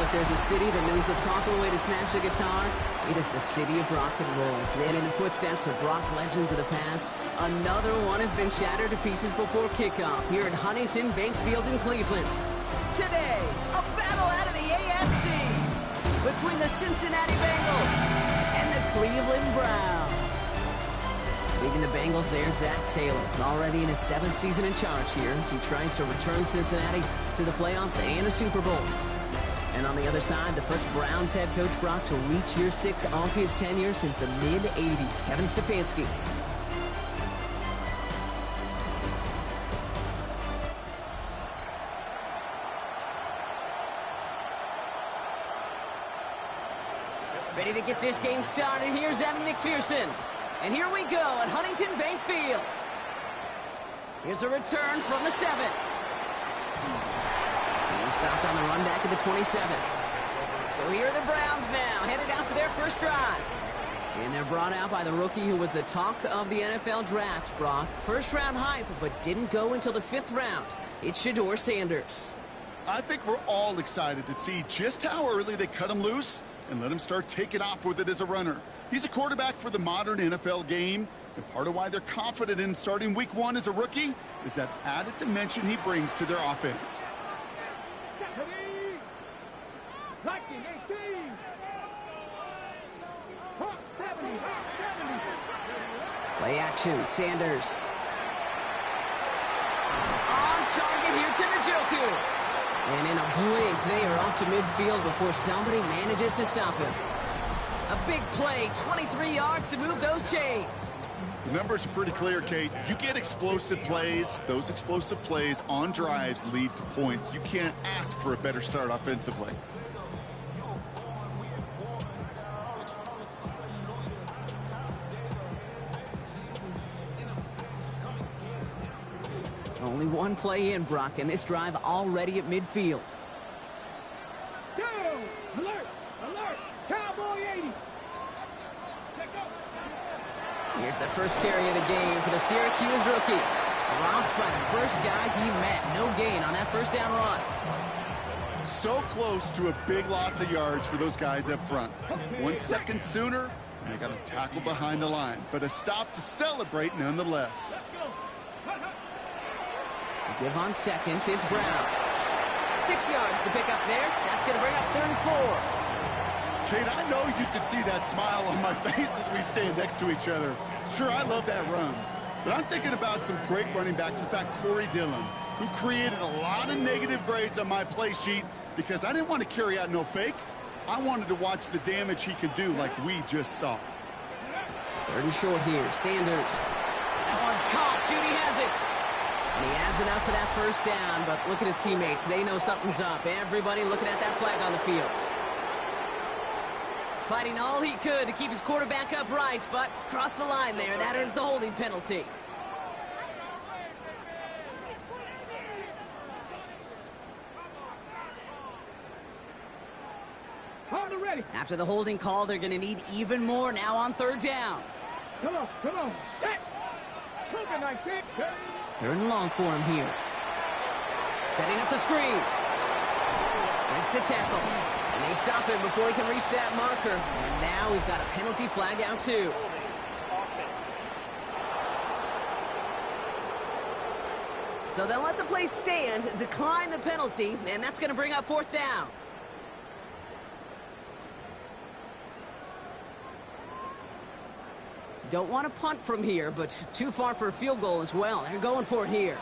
if there's a city that knows the proper way to smash a guitar, it is the city of rock and roll. And in the footsteps of rock legends of the past, another one has been shattered to pieces before kickoff here at Huntington Bank Field in Cleveland. Today, a battle out of the AFC between the Cincinnati Bengals and the Cleveland Browns. Leading the Bengals there, Zach Taylor, already in his 7th season in charge here as he tries to return Cincinnati to the playoffs and a Super Bowl. And on the other side, the first Browns head coach Brock to reach year 6 of his tenure since the mid-'80s, Kevin Stefanski. Ready to get this game started. Here's Evan McPherson. And here we go at Huntington Bank Field. Here's a return from the 7. He stopped on the run back at the 27. So here are the Browns now, headed out for their first drive. And they're brought out by the rookie who was the talk of the NFL draft, Brock. First round hype, but didn't go until the 5th round. It's Shadur Sanders. I think we're all excited to see just how early they cut him loose and let him start taking off with it as a runner. He's a quarterback for the modern NFL game, and part of why they're confident in starting week 1 as a rookie is that added dimension he brings to their offense. Play action, Sanders. On target here to Njoku. And in a blink, they are off to midfield before somebody manages to stop him. A big play, 23 yards to move those chains. The numbers are pretty clear, Kate. You get explosive plays. Those explosive plays on drives lead to points. You can't ask for a better start offensively. Only one play in, Brock, and this drive already at midfield. Go! Alert! Alert! Cowboy 80! Here's the first carry of the game for the Syracuse rookie. Dropped by the first guy he met. No gain on that first down run. So close to a big loss of yards for those guys up front. 1 second sooner, and they got a tackle behind the line. But a stop to celebrate nonetheless. Give on second, it's Brown. 6 yards to pick up there. That's going to bring up 3rd and 4. Kate, I know you can see that smile on my face as we stand next to each other. Sure, I love that run. But I'm thinking about some great running backs. In fact, Corey Dillon, who created a lot of negative grades on my play sheet because I didn't want to carry out no fake. I wanted to watch the damage he could do like we just saw. 3rd and short here, Sanders. That one's caught. Judy has it. And he has enough for that first down, but look at his teammates. They know something's up. Everybody looking at that flag on the field. Fighting all he could to keep his quarterback upright, but crossed the line there. That earns the holding penalty. After the holding call, they're going to need even more now on 3rd down. Come on, come on. Hey. 3rd and long for him here. Setting up the screen. Breaks the tackle. And they stop him before he can reach that marker. And now we've got a penalty flag out too. So they'll let the play stand, decline the penalty, and that's going to bring up 4th down. Don't want to punt from here, but too far for a field goal as well. They're going for it here.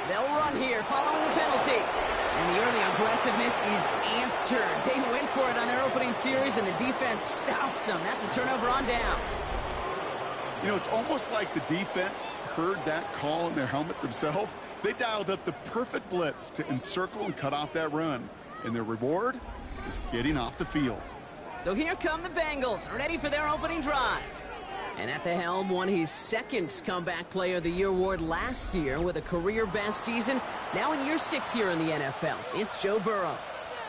They'll run here following the penalty. And the early aggressiveness is answered. They went for it on their opening series, and the defense stops them. That's a turnover on downs. You know, it's almost like the defense heard that call in their helmet themselves. They dialed up the perfect blitz to encircle and cut off that run. And their reward is getting off the field. So here come the Bengals, ready for their opening drive. And at the helm, won his 2nd Comeback Player of the Year award last year with a career-best season. Now in year 6 here in the NFL, it's Joe Burrow.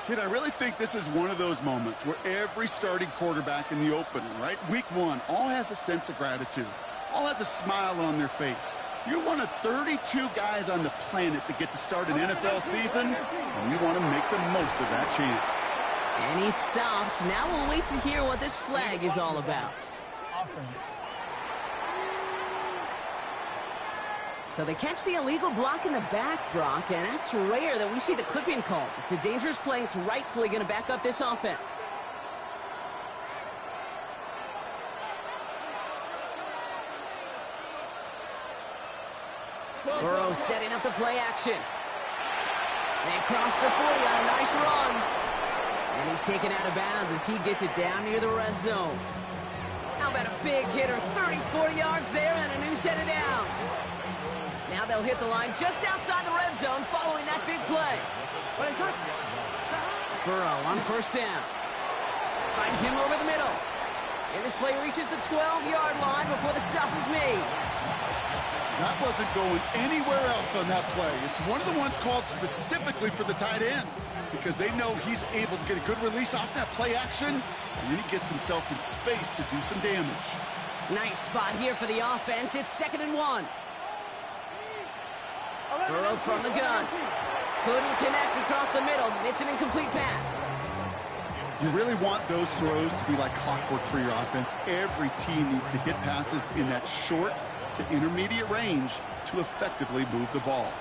Kid, I really think this is one of those moments where every starting quarterback in the opening, right, week 1, all has a sense of gratitude, all has a smile on their face. You're one of 32 guys on the planet that get to start an NFL season, and you want to make the most of that chance. And he stopped. Now we'll wait to hear what this flag is all about. Offense. So they catch the illegal block in the back, Brock, and that's rare that we see the clipping call. It's a dangerous play. It's rightfully going to back up this offense. Burrow setting up the play action. They cross the 40 on a nice run. And he's taken out of bounds as he gets it down near the red zone. How about a big hitter, 30, 40 yards there and a new set of downs. Now they'll hit the line just outside the red zone following that big play. Burrow on first down. Finds him over the middle. And this play reaches the 12-yard line before the stop is made. That wasn't going anywhere else on that play. It's one of the ones called specifically for the tight end because they know he's able to get a good release off that play action, and then he gets himself in space to do some damage. Nice spot here for the offense. It's 2nd and 1. Burrow from the gun. Couldn't connect across the middle. It's an incomplete pass. You really want those throws to be like clockwork for your offense. Every team needs to hit passes in that short to intermediate range to effectively move the ball.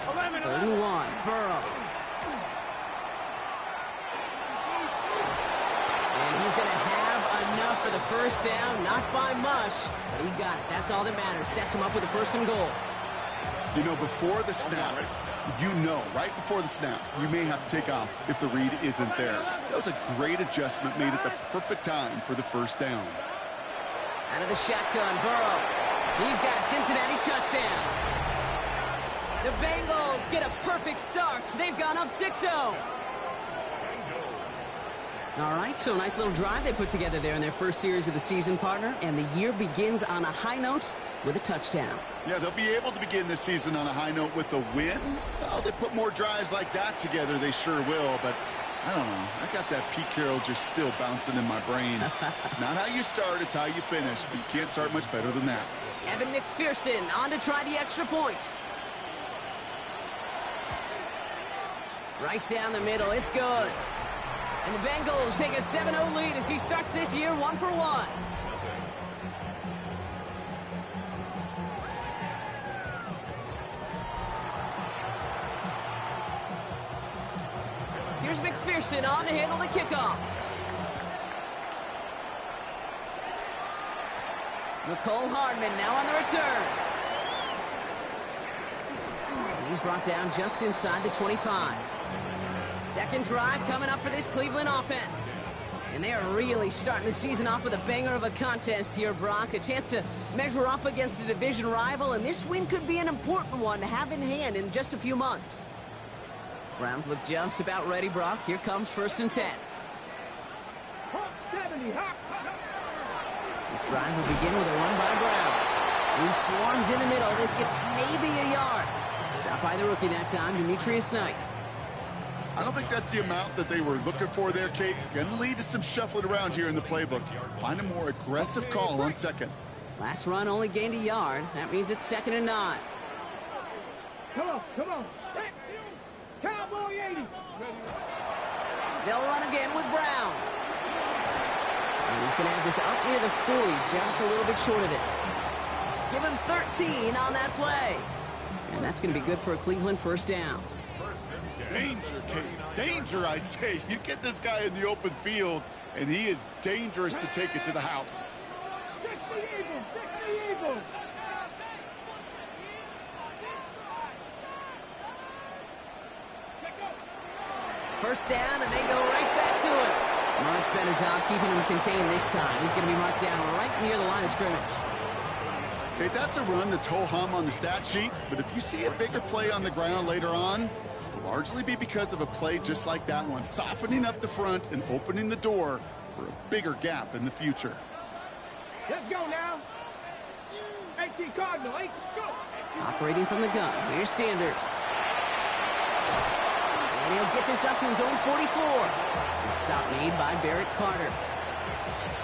3rd and 1. Burrow. And he's going to have enough for the first down. Not by much, but he got it. That's all that matters. Sets him up with a 1st and goal. You know, before the snap, right before the snap, you may have to take off if the read isn't there. That was a great adjustment made at the perfect time for the 1st down. Out of the shotgun, Burrow. He's got a Cincinnati touchdown. The Bengals get a perfect start. They've gone up 6-0. All right, so a nice little drive they put together there in their first series of the season, partner, and the year begins on a high note with a touchdown. Yeah, they'll be able to begin this season on a high note with a win. Well, they put more drives like that together, they sure will, but I don't know. I got that Pete Carroll just still bouncing in my brain. It's not how you start, it's how you finish, but you can't start much better than that. Evan McPherson on to try the extra point. Right down the middle, it's good. And the Bengals take a 7-0 lead as he starts this year 1 for 1. Here's McPherson on to handle the kickoff. Nicole Hardman now on the return. And he's brought down just inside the 25. 2nd drive coming up for this Cleveland offense. And they are really starting the season off with a banger of a contest here, Brock. A chance to measure up against a division rival, and this win could be an important one to have in hand in just a few months. Browns look just about ready, Brock. Here comes 1st and 10. This drive will begin with a run by Brown. He swarms in the middle. This gets maybe a yard. Stopped by the rookie that time, Demetrius Knight. I don't think that's the amount that they were looking for there, Kate. Going to lead to some shuffling around here in the playbook. Find a more aggressive call on 2nd. Last run only gained a yard. That means it's 2nd and 9. Come on. Cowboy 80. They'll run again with Brown. And he's going to have this up near the 40, just a little bit short of it. Give him 13 on that play. And that's going to be good for a Cleveland 1st down. Danger, Kate. Danger, I say. You get this guy in the open field, and he is dangerous to take it to the house. 60 Eagles. First down, and they go right back to it. Much better job keeping him contained this time. He's going to be marked down right near the line of scrimmage. Okay, that's a run that's ho-hum on the stat sheet, but if you see a bigger play on the ground later on, it'll largely be because of a play just like that one, softening up the front and opening the door for a bigger gap in the future. Let's go now. 18 Cardinal, 8, go. Operating from the gun, here's Sanders. And he'll get this up to his own 44. Good stop made by Barrett Carter.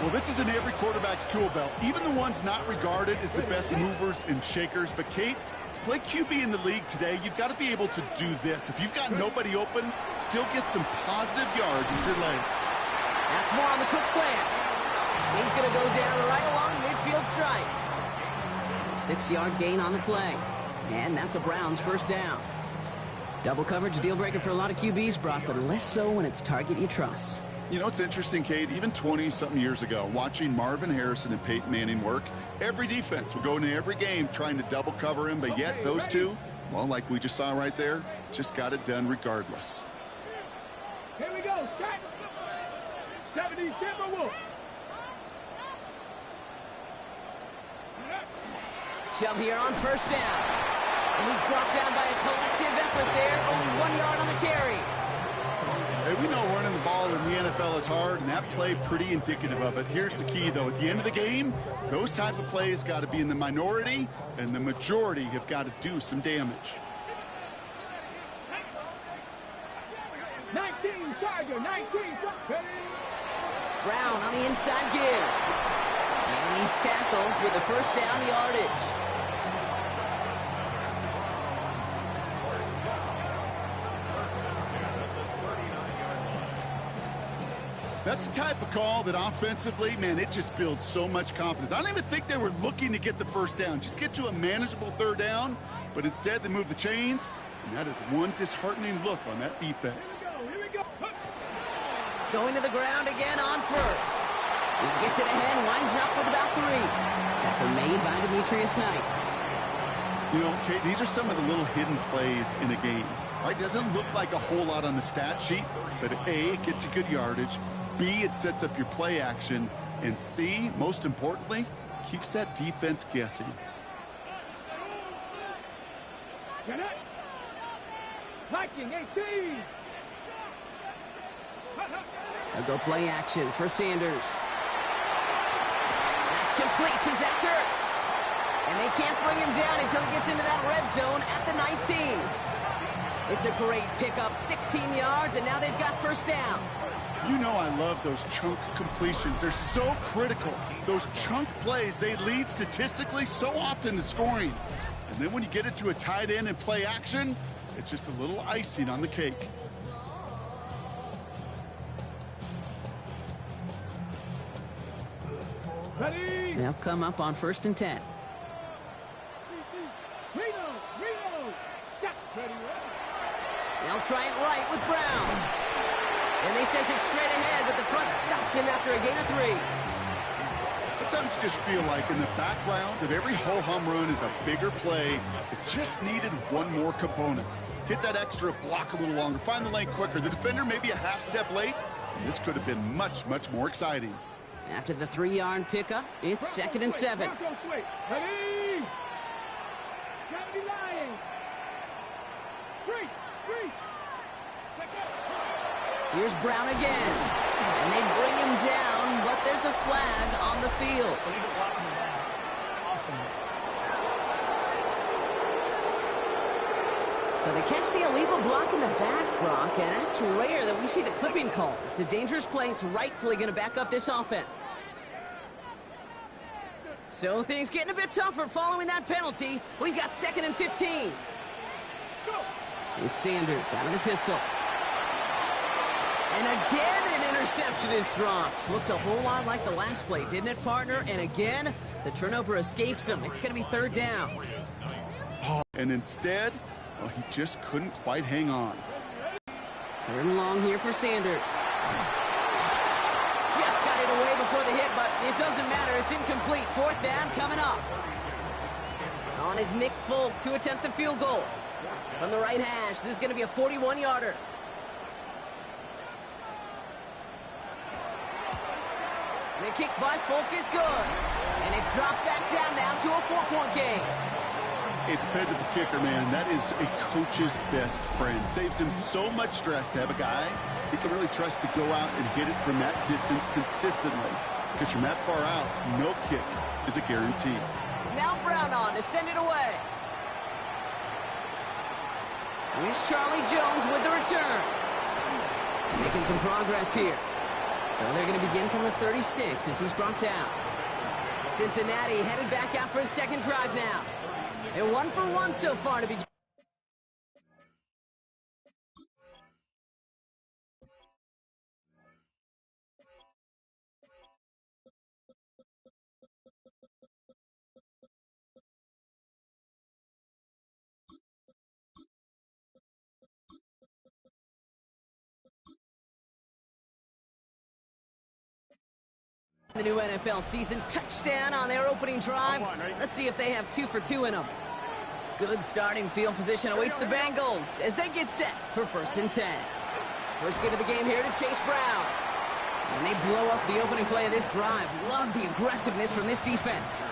Well, this is in every quarterback's tool belt, even the ones not regarded as the best movers and shakers. But, Kate, to play QB in the league today, you've got to be able to do this. If you've got nobody open, still get some positive yards with your legs. That's more on the quick slant. He's going to go down right along midfield stripe. 6-yard gain on the play. And that's a Browns first down. Double coverage, deal breaker for a lot of QBs, Brock, but less so when it's a target you trust. You know, it's interesting, Kate, even 20-something years ago, watching Marvin Harrison and Peyton Manning work, every defense would go into every game trying to double cover him, but yet those two, well, like we just saw right there, just got it done regardless. Here we go, start. 70 Timberwolves. Chubb here on first down. And he's brought down by a collective effort there. Only 1 yard on the carry. Hey, we know running the ball in the NFL is hard, and that play pretty indicative of it. Here's the key, though. At the end of the game, those type of plays got to be in the minority, and the majority have got to do some damage. 19 Tiger, 19 Brown on the inside give. And he's tackled with a first down yardage. That's the type of call that offensively, man, it just builds so much confidence. I don't even think they were looking to get the first down. Just get to a manageable third down, but instead they move the chains, and that is one disheartening look on that defense. Here we go. Going to the ground again on first. He gets it ahead, winds up with about 3. Tackle made by Demetrius Knight. You know, Kate, these are some of the little hidden plays in a game. Right? Doesn't look like a whole lot on the stat sheet, but A, it gets you good yardage. B, it sets up your play action. And C, most importantly, keeps that defense guessing. Viking 18. They'll go play action for Sanders. That's complete to Zach Ertz. And they can't bring him down until he gets into that red zone at the 19. It's a great pickup, 16 yards, and now they've got first down. You know I love those chunk completions. They're so critical. Those chunk plays, they lead statistically so often to scoring. And then when you get it to a tight end and play action, it's just a little icing on the cake. Ready. They'll come up on 1st and 10. Reno. That's ready. They'll try it right with Brown. And they sent it straight ahead, but the front stops him after a gain of 3. Sometimes you just feel like in the background of every ho-hum run is a bigger play. It just needed one more component. Hit that extra block a little longer, find the lane quicker. The defender maybe a half step late, and this could have been much, much more exciting. After the 3-yard pickup, it's 2nd and 7. Ready. 70 Lions. 3. Here's Brown again. And they bring him down, but there's a flag on the field. So they catch the illegal block in the back, Brock, and that's rare that we see the clipping call. It's a dangerous play. It's rightfully going to back up this offense. So things getting a bit tougher following that penalty. We've got 2nd and 15. It's Sanders out of the pistol. And again, an interception is dropped. Looked a whole lot like the last play, didn't it, partner? And again, the turnover escapes him. It's going to be 3rd down. And instead, well, he just couldn't quite hang on. 3rd and long here for Sanders. Just got it away before the hit, but it doesn't matter. It's incomplete. 4th down coming up. On is Nick Folk to attempt the field goal. From the right hash, this is going to be a 41-yarder. The kick by Folk is good. And it's dropped back down now to a 4-point game. It depended the kicker, man. That is a coach's best friend. Saves him so much stress to have a guy he can really trust to go out and hit it from that distance consistently. Because from that far out, no kick is a guarantee. Now Brown on to send it away. Here's Charlie Jones with the return. Making some progress here. So they're going to begin from the 36 as he's brought down. Cincinnati headed back out for its second drive now. They're 1 for 1 so far to begin. The new NFL season, touchdown on their opening drive. Let's see if they have 2 for 2 in them. Good starting field position awaits the Bengals as they get set for 1st and 10. First get of the game here to Chase Brown. And they blow up the opening play of this drive. Love the aggressiveness from this defense.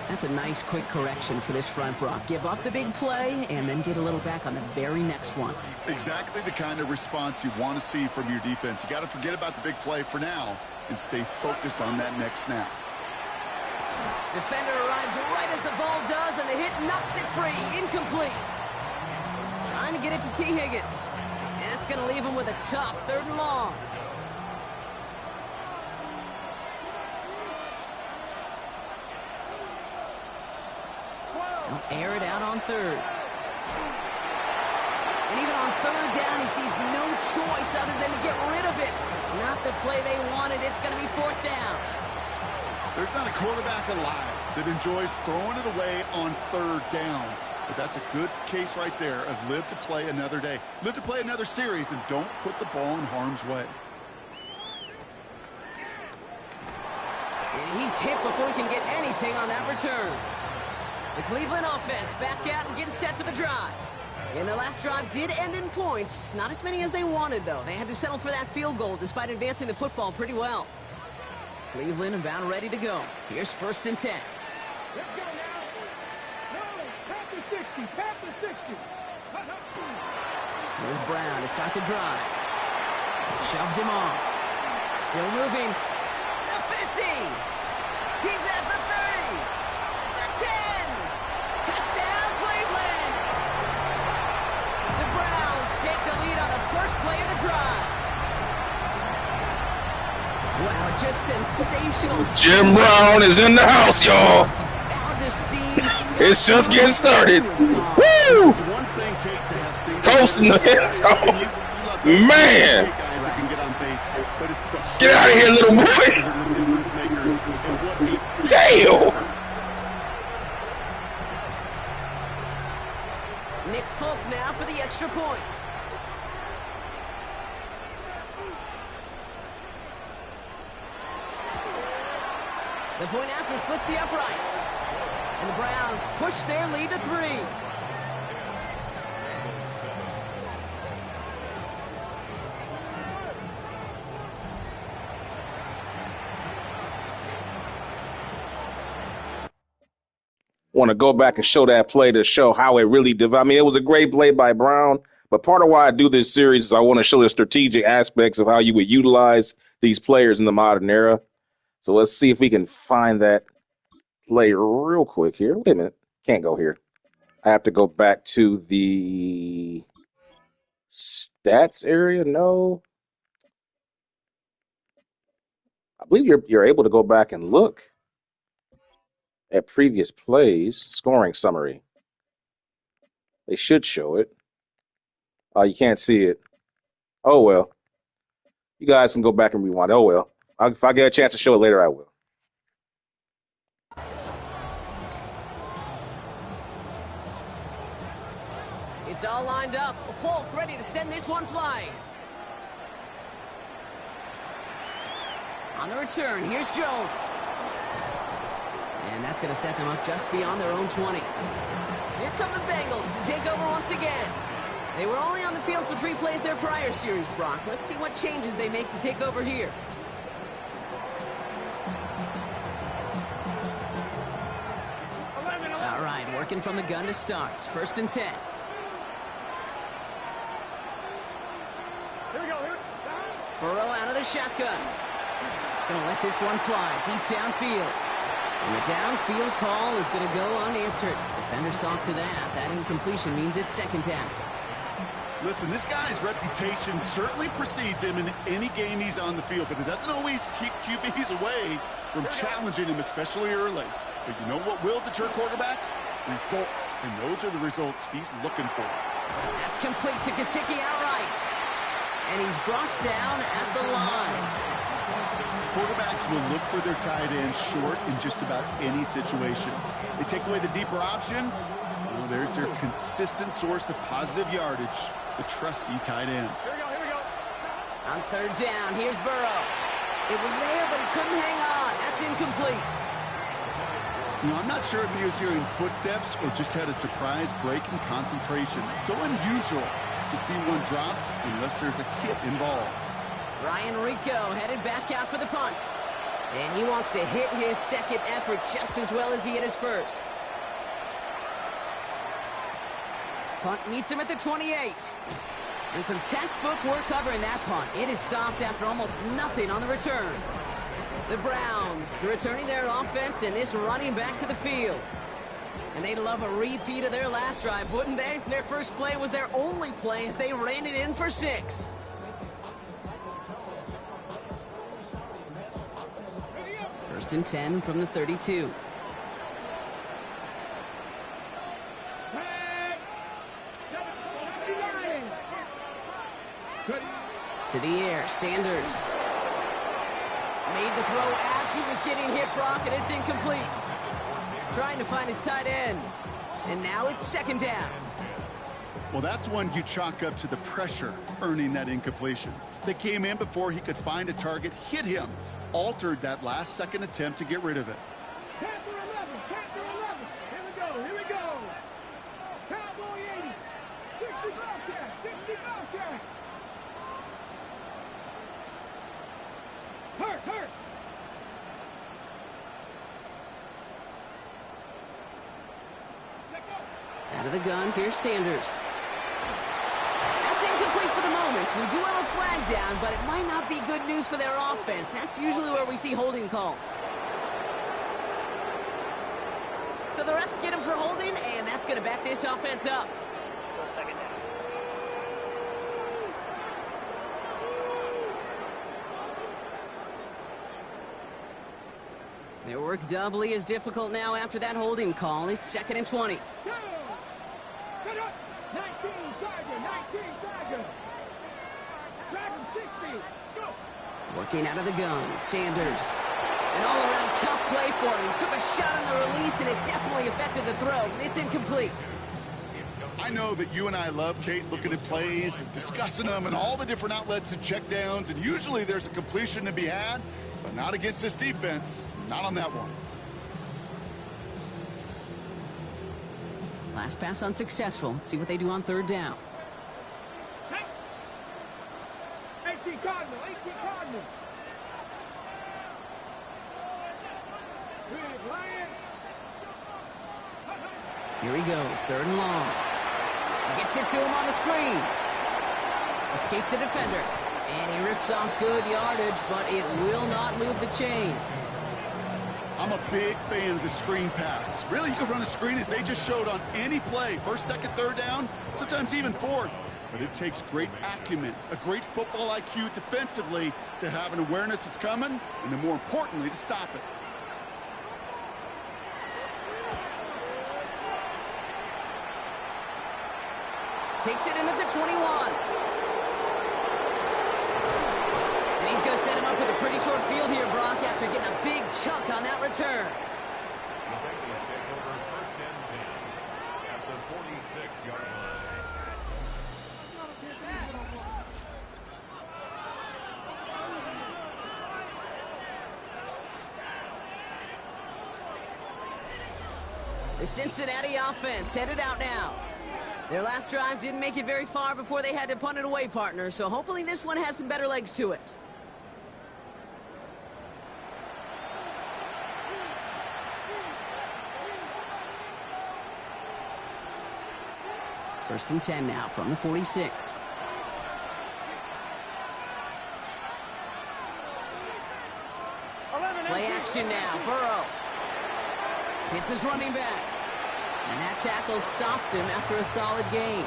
That's a nice quick correction for this front, Brock. Give up the big play and then get a little back on the very next one. Exactly the kind of response you want to see from your defense. You got to forget about the big play for now and stay focused on that next snap. Defender arrives right as the ball does, and the hit knocks it free. Incomplete. Trying to get it to T. Higgins. And that's going to leave him with a tough 3rd and long. He'll air it out on 3rd. And even on 3rd down, he sees no choice other than to get rid of it. Not the play they wanted. It's going to be 4th down. There's not a quarterback alive that enjoys throwing it away on 3rd down. But that's a good case right there of live to play another day. Live to play another series and don't put the ball in harm's way. And he's hit before he can get anything on that return. The Cleveland offense back out and getting set for the drive. And their last drive did end in points. Not as many as they wanted, though. They had to settle for that field goal despite advancing the football pretty well. Cleveland about ready to go. Here's 1st and 10. Let's go now. No, past the 60, past the 60. Here's Brown to start the drive. Shoves him off. Still moving. The 50. He's at the 30. The 10. Touchdown, Cleveland. The Browns take the lead on the first play of the drive. Wow, just sensational. Jim Brown is in the house, y'all. It's just getting started. Woo! Coasting the end zone. Man. Get out of here, little boy. Damn. Nick Folk now for the extra point. The point after splits the uprights. And the Browns push their lead to 3. Want to go back and show that play to show how it really did. I mean, it was a great play by Brown, but part of why I do this series is I want to show the strategic aspects of how you would utilize these players in the modern era. So let's see if we can find that play real quick here. Wait a minute. Can't go here. I have to go back to the stats area. No. I believe you're able to go back and look at previous plays. Scoring summary. They should show it. Oh, you can't see it. Oh, well. You guys can go back and rewind. Oh, well. If I get a chance to show it later, I will. It's all lined up. Folk ready to send this one flying. On the return, here's Jones. And that's going to set them up just beyond their own 20. Here come the Bengals to take over once again. They were only on the field for 3 plays their prior series, Brock. Let's see what changes they make to take over here. All right, working from the gun to start. 1st and 10. Here we go. Burrow out of the shotgun. Gonna let this one fly deep downfield. And the downfield call is going to go unanswered. Defender saw to that. That incompletion means it's 2nd down. Listen, this guy's reputation certainly precedes him in any game he's on the field, but it doesn't always keep QBs away from challenging him, especially early. But you know what will deter quarterbacks? Results, and those are the results he's looking for. That's complete to Gesicki outright. And he's brought down at the line. Quarterbacks will look for their tight end short in just about any situation. They take away the deeper options. Well, there's their consistent source of positive yardage, the trusty tight end. Here we go. On third down, here's Burrow. It was there, but he couldn't hang on. That's incomplete. You know, I'm not sure if he was hearing footsteps or just had a surprise break in concentration. So unusual to see one dropped unless there's a hit involved. Ryan Rico headed back out for the punt. And he wants to hit his second effort just as well as he hit his first. Punt meets him at the 28. And some textbook work covering that punt. It is stopped after almost nothing on the return. The Browns returning their offense and this running back to the field. And they'd love a repeat of their last drive, wouldn't they? Their first play was their only play as they ran it in for 6. First and 10 from the 32. To the air, Sanders made the throw as he was getting hit, Brock, and it's incomplete. Trying to find his tight end. And now it's second down. Well, that's one you chalk up to the pressure earning that incompletion. They came in before he could find a target, hit him, altered that last second attempt to get rid of it. Panther 11. Here we go. Cowboy 80. 60 Bobcat. Hurt. Out of the gun, here's Sanders. That's incomplete for the moment. We do have a flag down, but it might not be good news for their offense. That's usually where we see holding calls. So the refs get him for holding, and that's going to back this offense up. Their work doubly as difficult now after that holding call. It's second and 20. 19 Tiger. Dragon 60. Go. Working out of the gun, Sanders. An all-around tough play for him. He took a shot on the release, and it definitely affected the throw. It's incomplete. I know that you and I love, Kate, looking at plays and discussing them and all the different outlets and checkdowns, and usually there's a completion to be had, but not against this defense. Not on that one. Last pass unsuccessful. Let's see what they do on third down. 18 Cardinal. Here he goes, third and long. Gets it to him on the screen. Escapes the defender. And he rips off good yardage, but it will not move the chains. I'm a big fan of the screen pass. Really, you can run a screen as they just showed on any play. First, second, third down, sometimes even fourth. But it takes great acumen, a great football IQ defensively to have an awareness it's coming, and then more importantly, to stop it. Takes it in at the 21. And he's going to set him up with a pretty short field here, Brock, after getting a big chunk on that return. The Bengals take over first and 10 at the 46-yard line. The Cincinnati offense headed out now. Their last drive didn't make it very far before they had to punt it away, partner, so hopefully this one has some better legs to it. First and 10 now from the 46. Play action now. Burrow hits his running back. And that tackle stops him after a solid gain.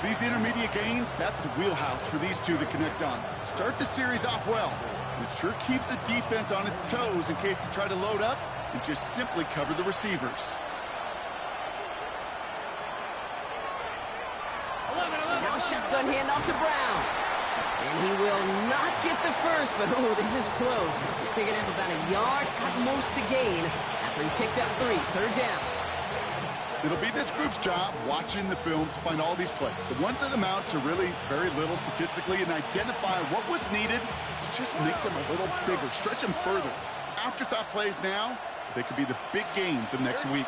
These intermediate gains, that's the wheelhouse for these two to connect on. Start the series off well. It sure keeps the defense on its toes in case they try to load up and just simply cover the receivers. Now shotgun handoff to Brown. And he will not get the first, but oh, this is close. Looks like they're going to have about a yard at most to gain after he picked up 3. Third down. It'll be this group's job watching the film to find all these plays. The ones that amount to really very little statistically and identify what was needed to just make them a little bigger, stretch them further. Afterthought plays now, they could be the big gains of next week.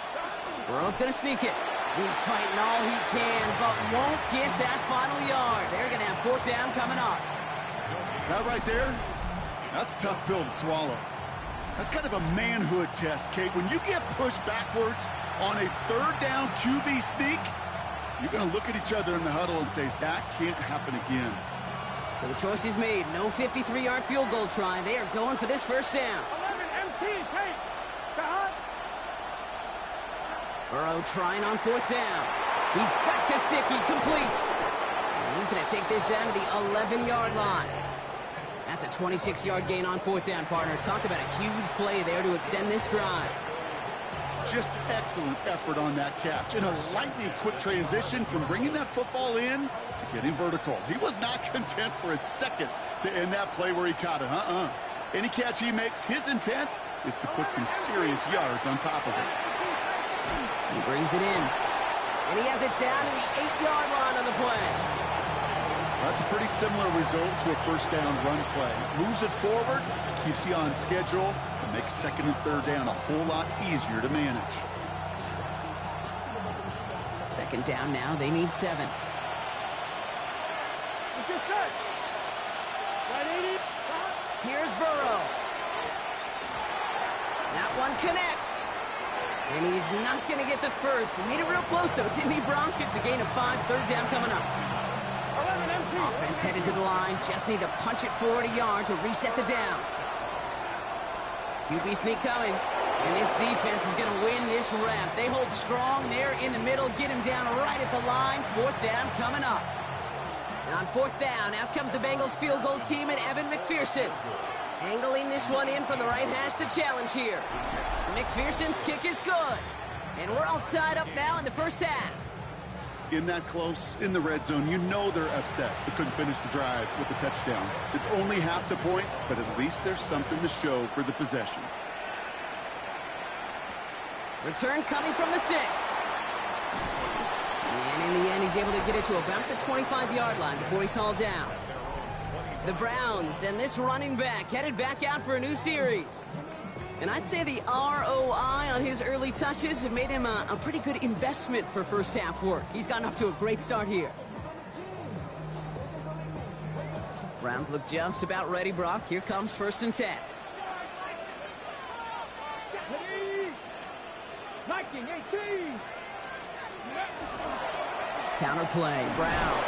Burrow's going to sneak it. He's fighting all he can, but won't get that final yard. They're going to have 4th down coming up. That right there, that's a tough pill to swallow. That's kind of a manhood test, Kate. When you get pushed backwards on a 3rd down QB sneak, you're going to look at each other in the huddle and say, that can't happen again. So the choice is made. No 53-yard field goal try. They are going for this 1st down. 11 MT, Kate. Burrow trying on 4th down. He's got Kasicki complete. And he's going to take this down to the 11-yard line. That's a 26-yard gain on 4th down, partner. Talk about a huge play there to extend this drive. Just excellent effort on that catch. And a lightning quick transition from bringing that football in to getting vertical. He was not content for a second to end that play where he caught it. Any catch he makes, his intent is to put some serious yards on top of it. He brings it in. And he has it down to the 8-yard line on the play. That's a pretty similar result to a 1st down run play. Moves it forward, keeps you on schedule, and makes 2nd and 3rd down a whole lot easier to manage. 2nd down now. They need 7. Here's Burrow. That one connects. And he's not going to get the first. He made it real close, though. Didn't he, Bronk? It's a gain of 5. 3rd down coming up. Offense headed to the line. Just need to punch it forward a yard to reset the downs. QB sneak coming. And this defense is going to win this rep. They hold strong there in the middle. Get him down right at the line. 4th down coming up. And on 4th down, out comes the Bengals field goal team and Evan McPherson. Angling this one in from the right hash, the challenge here. McPherson's kick is good. And we're all tied up now in the 1st half. In that close, in the red zone, you know they're upset. They couldn't finish the drive with the touchdown. It's only half the points, but at least there's something to show for the possession. Return coming from the 6. And in the end, he's able to get it to about the 25-yard line before he's hauled down. The Browns and this running back headed back out for a new series. And I'd say the ROI on his early touches have made him a pretty good investment for 1st half work. He's gotten off to a great start here. Browns look just about ready, Brock. Here comes 1st and 10. Counter play, Brown.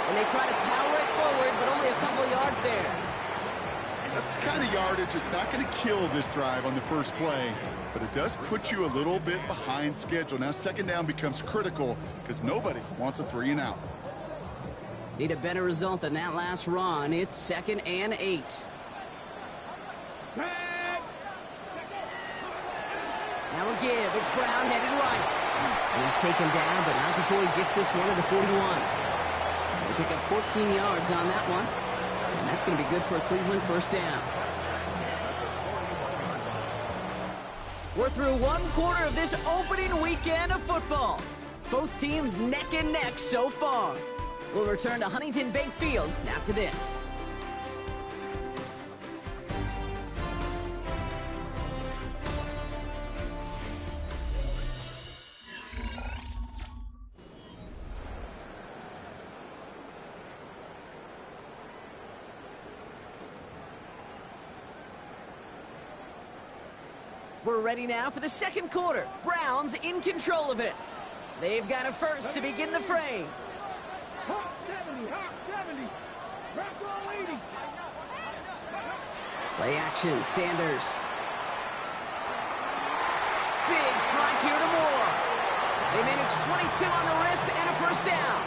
And they try to power it forward, but only a couple of yards there. That's the kind of yardage it's not going to kill this drive on the first play, but it does put you a little bit behind schedule. Now 2nd down becomes critical because nobody wants a 3 and out. Need a better result than that last run. It's 2nd and 8. Now a give. It's Brown headed right. And he's taken down, but not before he gets this one to the 41. They pick up 14 yards on that one. And that's going to be good for a Cleveland 1st down. We're through 1/4 of this opening weekend of football. Both teams neck and neck so far. We'll return to Huntington Bank Field after this. We're ready now for the 2nd quarter. Browns in control of it. They've got a first to begin the frame. Hawk 70, Hawk 70. Rock roll 80. Play action, Sanders. Big strike here to Moore. They managed 22 on the rip and a first down.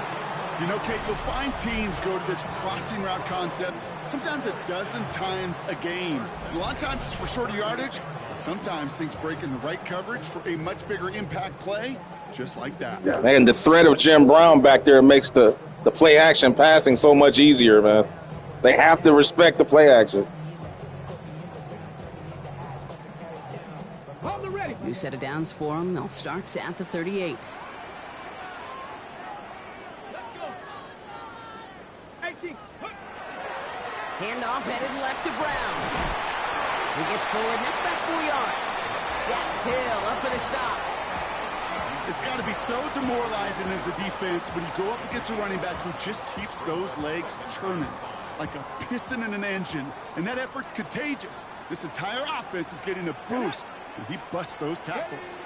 You know, Kate, you'll find teams go to this crossing route concept sometimes a dozen times a game. A lot of times it's for shorter yardage, but sometimes things break in the right coverage for a much bigger impact play, just like that. Yeah, and the threat of Jim Brown back there makes the play action passing so much easier, man. They have to respect the play action. New set of downs for them. They'll start at the 38. Handoff headed left to Brown. He gets forward, next back 4 yards. Dax Hill up for the stop. It's got to be so demoralizing as a defense when you go up against a running back who just keeps those legs churning like a piston in an engine, and that effort's contagious. This entire offense is getting a boost when he busts those tackles.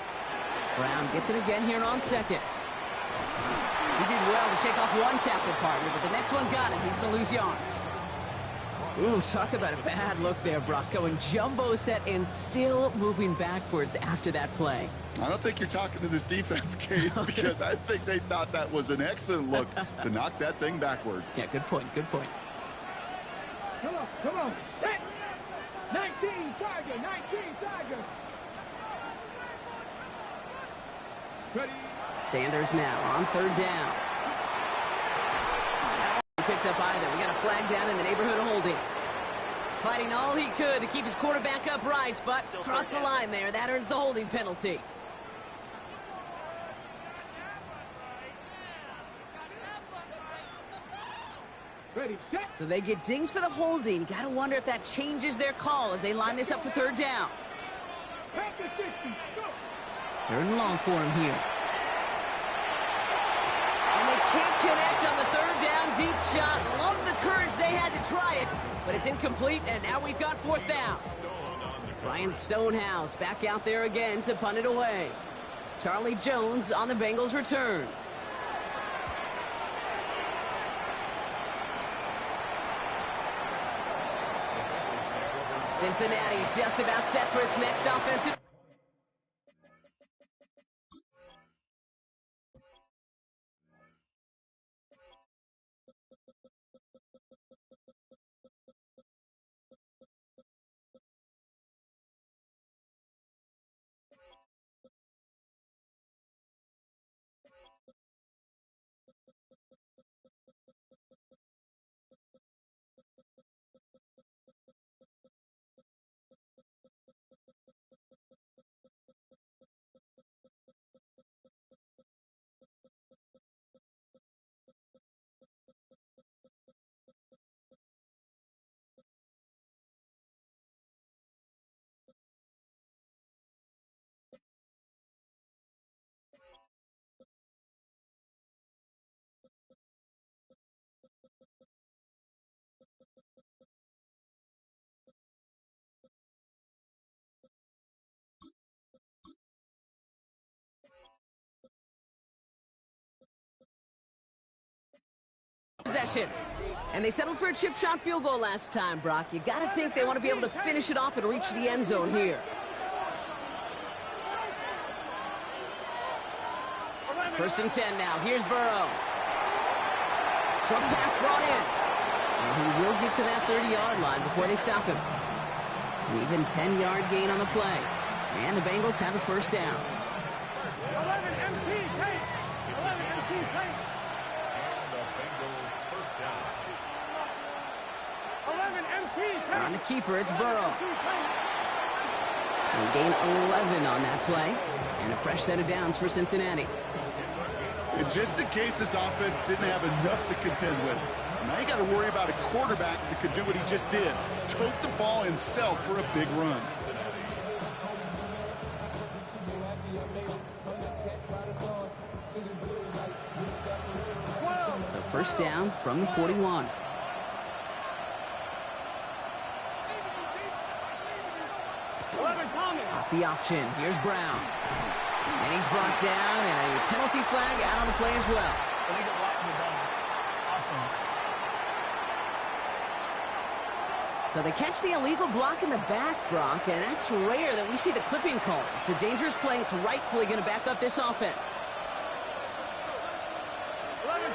Brown gets it again here on second. He did well to shake off one tackle partner, but the next one got him. He's going to lose yards. Ooh, talk about a bad look there, Brock. Going jumbo set and still moving backwards after that play. I don't think you're talking to this defense, Kate, because I think they thought that was an excellent look to knock that thing backwards. Yeah, good point, good point. Come on, set! 19 Tiger, 19 Tiger! Ready? Sanders now on third down. Picked up either. We got a flag down in the neighborhood of holding. Fighting all he could to keep his quarterback upright, but crossed the line there. That earns the holding penalty. Ready, set! So they get dinged for the holding. Got to wonder if that changes their call as they line this up for third down. Back to 60, go! Third and long for him here. And they can't connect on the third down deep shot. Love the courage they had to try it, but it's incomplete, and now we've got fourth down. Ryan Stonehouse back out there again to punt it away. Charlie Jones on the Bengals return. Cincinnati just about set for its next offensive. Possession. And they settled for a chip shot field goal last time, Brock. You got to think they want to be able to finish it off and reach the end zone here. First and 10 now. Here's Burrow. Short pass brought in. And he will get to that 30-yard line before they stop him. An even 10-yard gain on the play. And the Bengals have a first down. 11 MT, take! 11 MT, take! On the keeper, it's Burrow. They gain 11 on that play. And a fresh set of downs for Cincinnati. And just in case this offense didn't have enough to contend with, now you got to worry about a quarterback that could do what he just did. Tote the ball himself for a big run. So first down from the 41. Off the option, here's Brown. And he's brought down, and a penalty flag out on the play as well. So they catch the illegal block in the back, Brock, and that's rare that we see the clipping call. It's a dangerous play. It's rightfully going to back up this offense.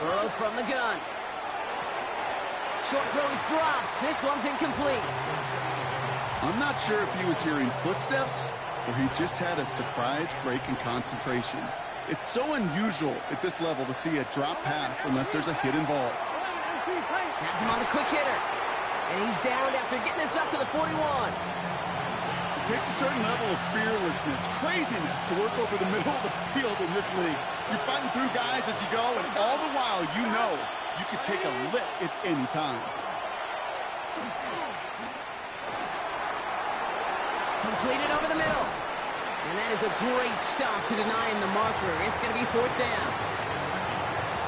Burrow from the gun. Short throw is dropped. This one's incomplete. I'm not sure if he was hearing footsteps or he just had a surprise break in concentration. It's so unusual at this level to see a drop pass unless there's a hit involved. Has him on the quick hitter. And he's down after getting this up to the 41. It takes a certain level of fearlessness, craziness to work over the middle of the field in this league. You're fighting through guys as you go, and all the while you know you could take a lick at any time. Completed over the middle. And that is a great stop to deny him the marker. It's going to be 4th down.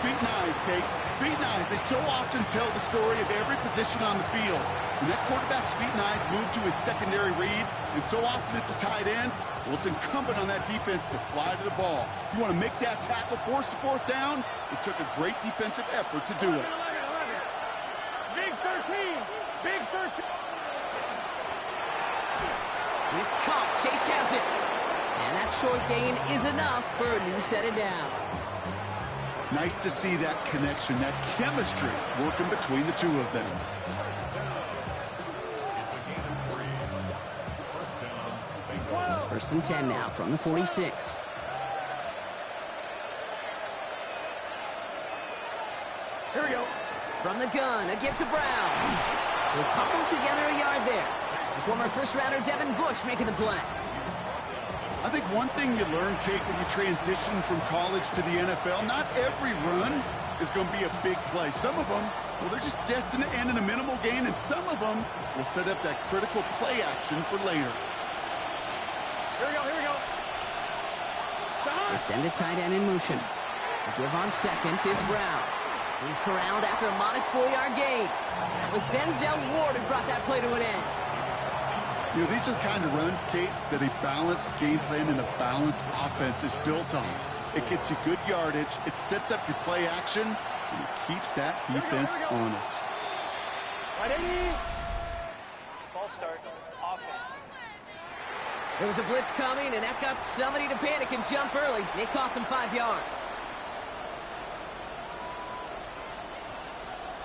Feet and eyes, Kate. Feet and eyes. They so often tell the story of every position on the field. When that quarterback's feet and eyes move to his secondary read, and so often it's a tight end, well, it's incumbent on that defense to fly to the ball. You want to make that tackle, force the 4th down? It took a great defensive effort to do it. Big 13. Big 13. It's caught. Chase has it. And that short gain is enough for a new set of downs. Nice to see that connection, that chemistry working between the two of them. It's a gain of 3. First down, Bengals. 1st and 10 now from the 46. Here we go. From the gun, a give to Brown. They'll couple together a yard there. The former first-rounder Devin Bush making the play. I think one thing you learn, Kate, when you transition from college to the NFL, not every run is going to be a big play. Some of them, well, they're just destined to end in a minimal gain, and some of them will set up that critical play action for later. Here we go. Here we go. They send a tight end in motion. A give on second, it's Brown. He's corralled after a modest 4-yard gain. That was Denzel Ward who brought that play to an end. You know, these are the kind of runs, Kate, that a balanced game plan and a balanced offense is built on. It gets you good yardage, it sets up your play action, and it keeps that defense honest. Ready? Ball start. Offense. There was a blitz coming, and that got somebody to panic and jump early. It cost him 5 yards.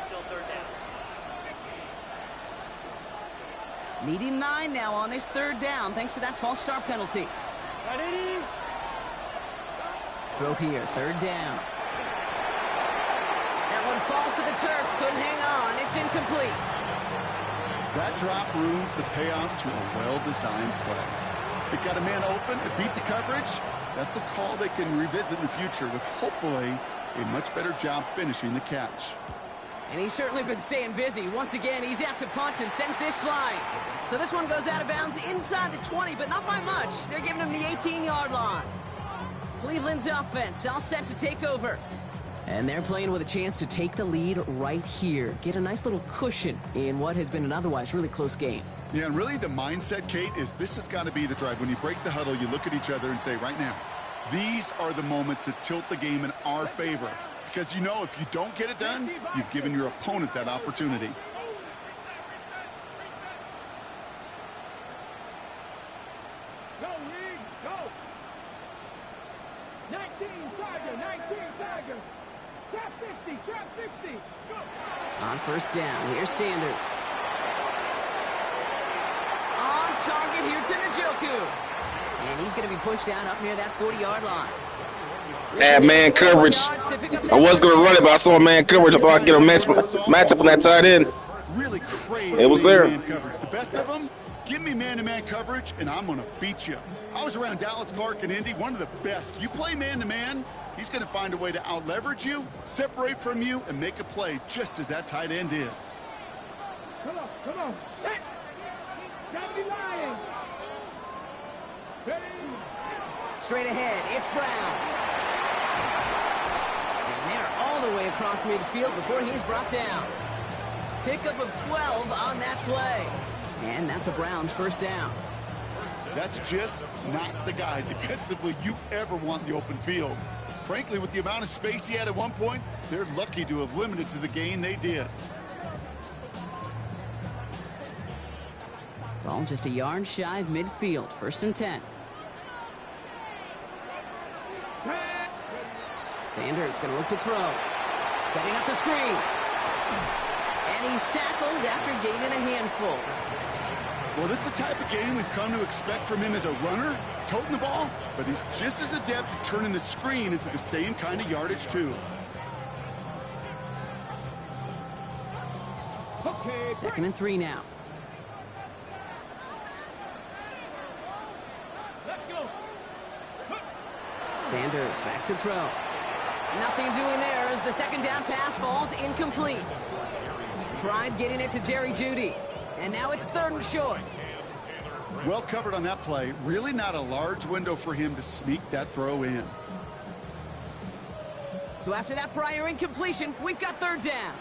Still 3rd down. Needing 9 now on this 3rd down, thanks to that false start penalty. Ready? Throw here, 3rd down. That one falls to the turf, couldn't hang on. It's incomplete. That drop ruins the payoff to a well-designed play. It got a man open, it beat the coverage. That's a call they can revisit in the future with hopefully a much better job finishing the catch. And he's certainly been staying busy. Once again, he's out to punt and sends this flying. So this one goes out of bounds inside the 20, but not by much. They're giving him the 18-yard line. Cleveland's offense all set to take over. And they're playing with a chance to take the lead right here. Get a nice little cushion in what has been an otherwise really close game. Yeah, and really the mindset, Kate, is this has got to be the drive. When you break the huddle, you look at each other and say, right now, these are the moments that tilt the game in our favor. Because you know if you don't get it done, you've given your opponent that opportunity. Go, League. Go. 19 Tiger. 19 Tiger. Trap 60. Trap 60. Go. On 1st down, here's Sanders. On target here to Njoku. And he's going to be pushed down up near that 40-yard line. Had man coverage. I was going to run it, but I saw man coverage. I thought I'd get a matchup on that tight end. Really crave It was there. man coverage. The best of them, give me man-to-man coverage, and I'm going to beat you. I was around Dallas Clark and Indy, one of the best. You play man-to-man, he's going to find a way to out-leverage you, separate from you, and make a play just as that tight end did. Come on. Come on. Set. Gotta be lying. Ready? Straight ahead, it's Brown. And they're all the way across midfield before he's brought down. Pickup of 12 on that play. And that's a Browns 1st down. That's just not the guy defensively you ever want in the open field. Frankly, with the amount of space he had at one point, they're lucky to have limited to the gain they did. Ball just a yard shy of midfield. 1st and 10. Sanders going to look to throw. Setting up the screen. And he's tackled after gaining a handful. Well, this is the type of game we've come to expect from him as a runner, toting the ball, but he's just as adept at turning the screen into the same kind of yardage, too. Okay, 2nd and 3 now. let's go. Sanders back to throw. Nothing doing there as the 2nd down pass falls incomplete. Tried getting it to Jerry Jeudy. And now it's 3rd and short. Well covered on that play. Really not a large window for him to sneak that throw in. So after that prior incompletion, we've got 3rd down.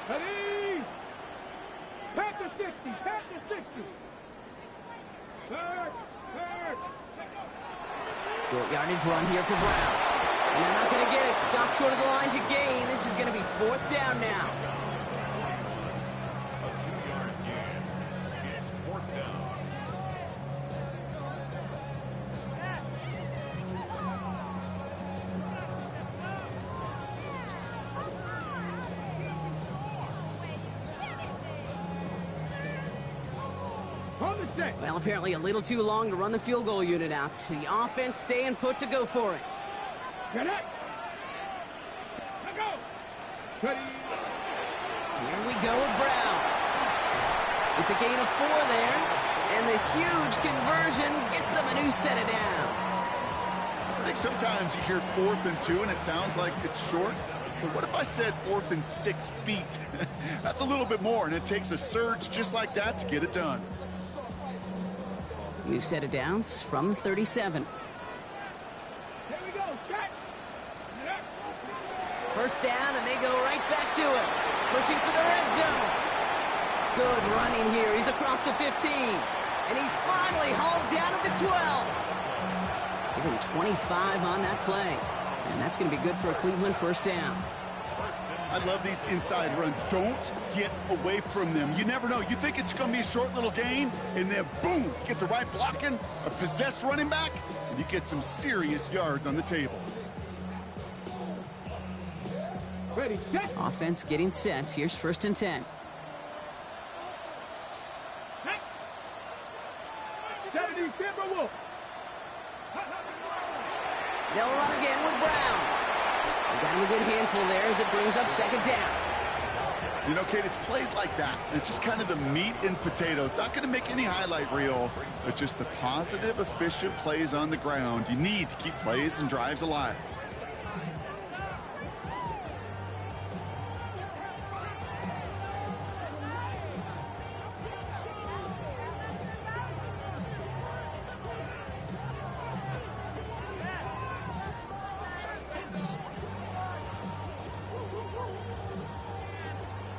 Ready? Pack the 60, pack the 60. Third. Short yardage run here for Brown. And they're not going to get it. Stop short of the line to gain. This is going to be 4th down now. A 2-yard gain. It's 4th down. On the set. Well, apparently a little too long to run the field goal unit out. The offense staying put to go for it. Get it. Let go. Ready. Here we go with Brown. It's a gain of 4 there. And the huge conversion gets them a new set of downs. I think sometimes you hear 4th and 2 and it sounds like it's short. But what if I said 4th and 6 feet? That's a little bit more, and it takes a surge just like that to get it done. New set of downs from the 37. Here we go. Set. Get 1st down, and they go right back to it. Pushing for the red zone. Good running here. He's across the 15. And he's finally hauled down at the 12. Give him 25 on that play. And that's going to be good for a Cleveland 1st down. I love these inside runs. Don't get away from them. You never know. You think it's going to be a short little gain, and then boom, you get the right blocking, a possessed running back, and you get some serious yards on the table. Ready, set. Offense getting set. Here's 1st and 10. Set. Saturday Timberwolves. They'll run again with Brown. They got him a good handful there as it brings up 2nd down. You know, Kate, it's plays like that. It's just kind of the meat and potatoes. Not going to make any highlight reel, but just the positive, efficient plays on the ground. You need to keep plays and drives alive.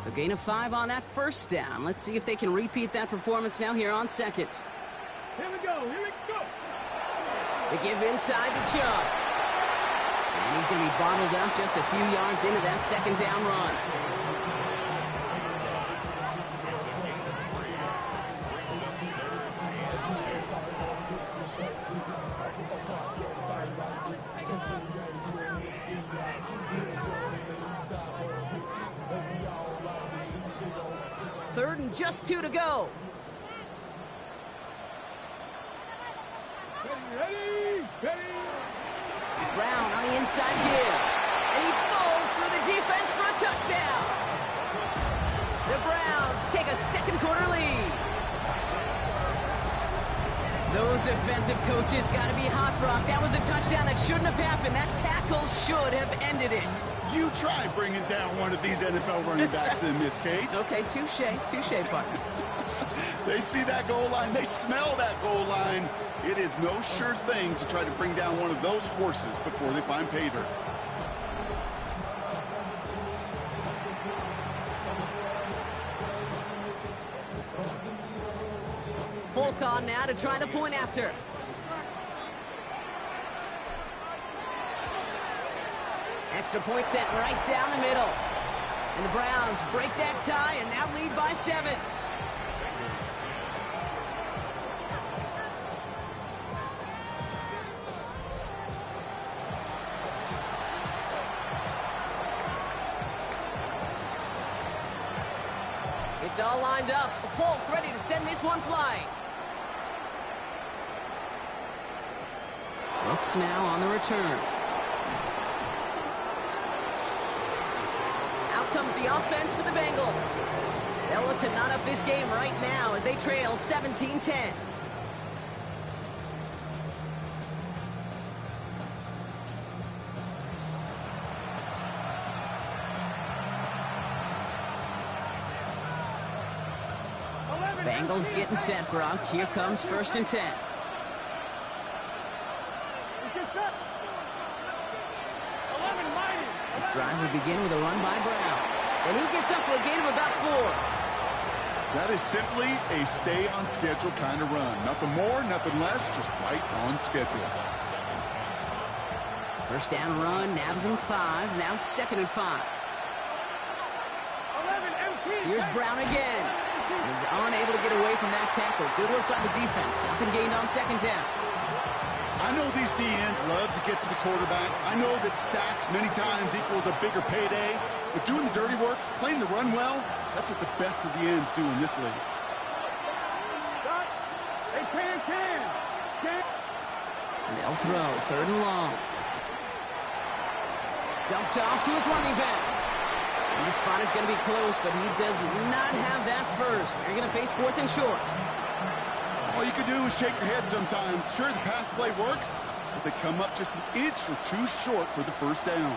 So gain of 5 on that 1st down. Let's see if they can repeat that performance now here on 2nd. Here we go. Here we go. They give inside to Chubb. And he's going to be bottled up just a few yards into that 2nd down run. Third and just 2 to go. Ready. Brown on the inside give. And he falls through the defense for a touchdown. The Browns take a 2nd quarter lead. Those defensive coaches got to be hot, Brock. That was a touchdown that shouldn't have happened. That tackle should have ended it. You try bringing down one of these NFL running backs in this case. Okay, touche, partner. They see that goal line. They smell that goal line. It is no sure thing to try to bring down one of those horses before they find pay dirt. Folk on now to try the point after. Extra point set right down the middle. And the Browns break that tie and now lead by 7. It's all lined up. Folk ready to send this one flying. Brooks now on the return. Out comes the offense for the Bengals. They'll look to knot up this game right now as they trail 17-10. Bengals getting set, Brock. Here comes 1st and 10. This drive will begin with a run by Brown. And he gets up for a gain of about 4. That is simply a stay-on-schedule kind of run. Nothing more, nothing less, just right on schedule. First down run, nabs him 5. Now 2nd and 5. Here's Brown again. He's unable to get away from that tackle. Good work by the defense. Nothing gained on 2nd down. I know these DNs love to get to the quarterback. I know that sacks many times equals a bigger payday. But doing the dirty work, playing the run well, that's what the best of the ends do in this league. They can. And they'll throw 3rd and long. Dumped off to his running back. And this spot is going to be close, but he does not have that first. They're going to face 4th and short. All you can do is shake your head sometimes. Sure, the pass play works, but they come up just an inch or 2 short for the first down.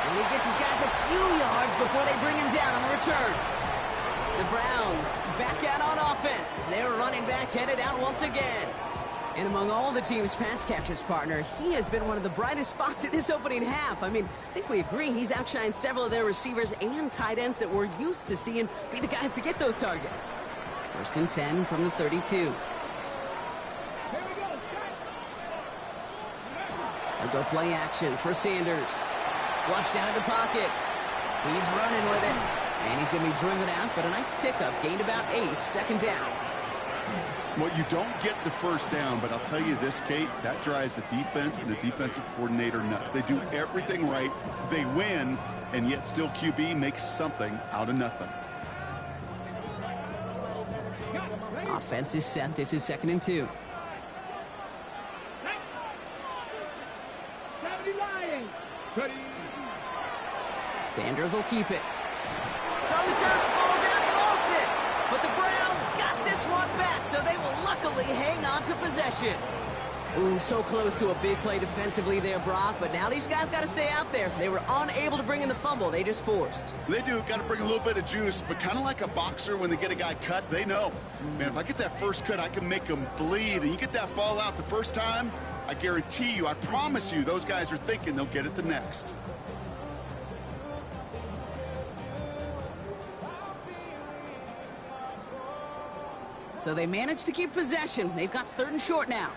And he gets his guys a few yards before they bring him down on the return. The Browns back out on offense. Their running back headed out once again. And among all the team's pass catchers, partner, he has been one of the brightest spots in this opening half. I mean, I think we agree he's outshined several of their receivers and tight ends that we're used to seeing be the guys to get those targets. 1st and 10 from the 32. They'll go play action for Sanders. Flushed out of the pocket. He's running with it. And he's going to be driven out, but a nice pickup. Gained about 8, 2nd down. Well, you don't get the first down, but I'll tell you this, Kate, that drives the defense and the defensive coordinator nuts. They do everything right. They win, and yet still QB makes something out of nothing. Offense is set. This is 2nd and 2. Sanders will keep it. It's on the turn. The ball's out. He lost it. But the Browns got this one back, so they will luckily hang on to possession. Ooh, so close to a big play defensively there, Brock. But now these guys got to stay out there. They were unable to bring in the fumble. They just forced. They do. Got to bring a little bit of juice, but kind of like a boxer when they get a guy cut, they know. Man, if I get that first cut, I can make them bleed. And you get that ball out the first time, I guarantee you, I promise you, those guys are thinking they'll get it the next. So they managed to keep possession. They've got 3rd and short now.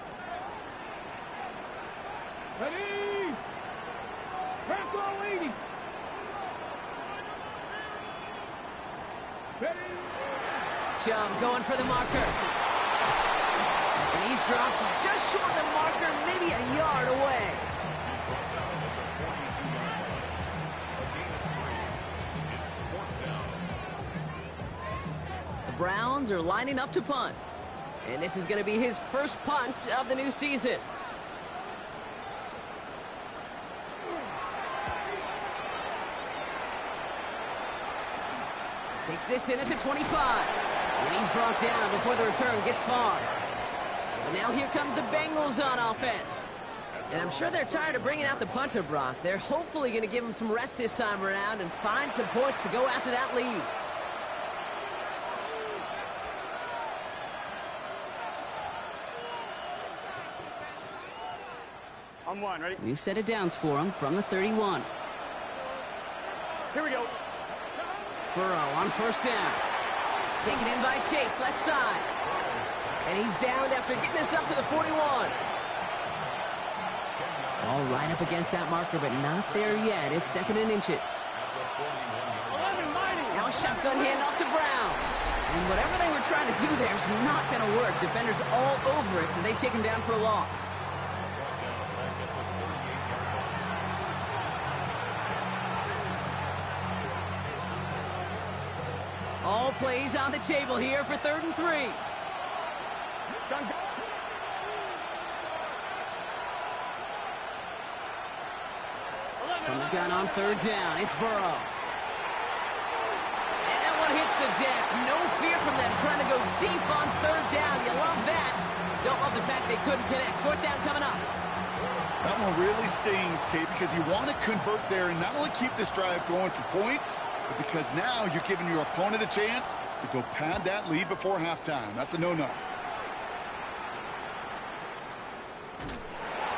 Ready! Press all 80! Ready! Chubb going for the marker. And he's dropped just short of the marker, maybe a yard away. The Browns are lining up to punt. And this is going to be his first punt of the new season. Takes this in at the 25. And he's brought down before the return gets far. So now here comes the Bengals on offense. And I'm sure they're tired of bringing out the punter, Brock. They're hopefully going to give him some rest this time around and find some points to go after that lead. On 1, ready? We've set it downs for him from the 31. Here we go. Burrow on 1st down. Taken in by Chase, left side. And he's downed after getting this up to the 41. All right up against that marker, but not there yet. It's 2nd and inches. Now a shotgun handoff to Brown. And whatever they were trying to do there is not going to work. Defenders all over it, so they take him down for a loss. All plays on the table here for 3rd and 3. From the gun on 3rd down, it's Burrow. And that one hits the deck. No fear from them trying to go deep on 3rd down. You love that. Don't love the fact they couldn't connect. 4th down coming up. That one really stings, Kate, because you want to convert there and not only keep this drive going for points, but because now you're giving your opponent a chance to go pad that lead before halftime. That's a no-no.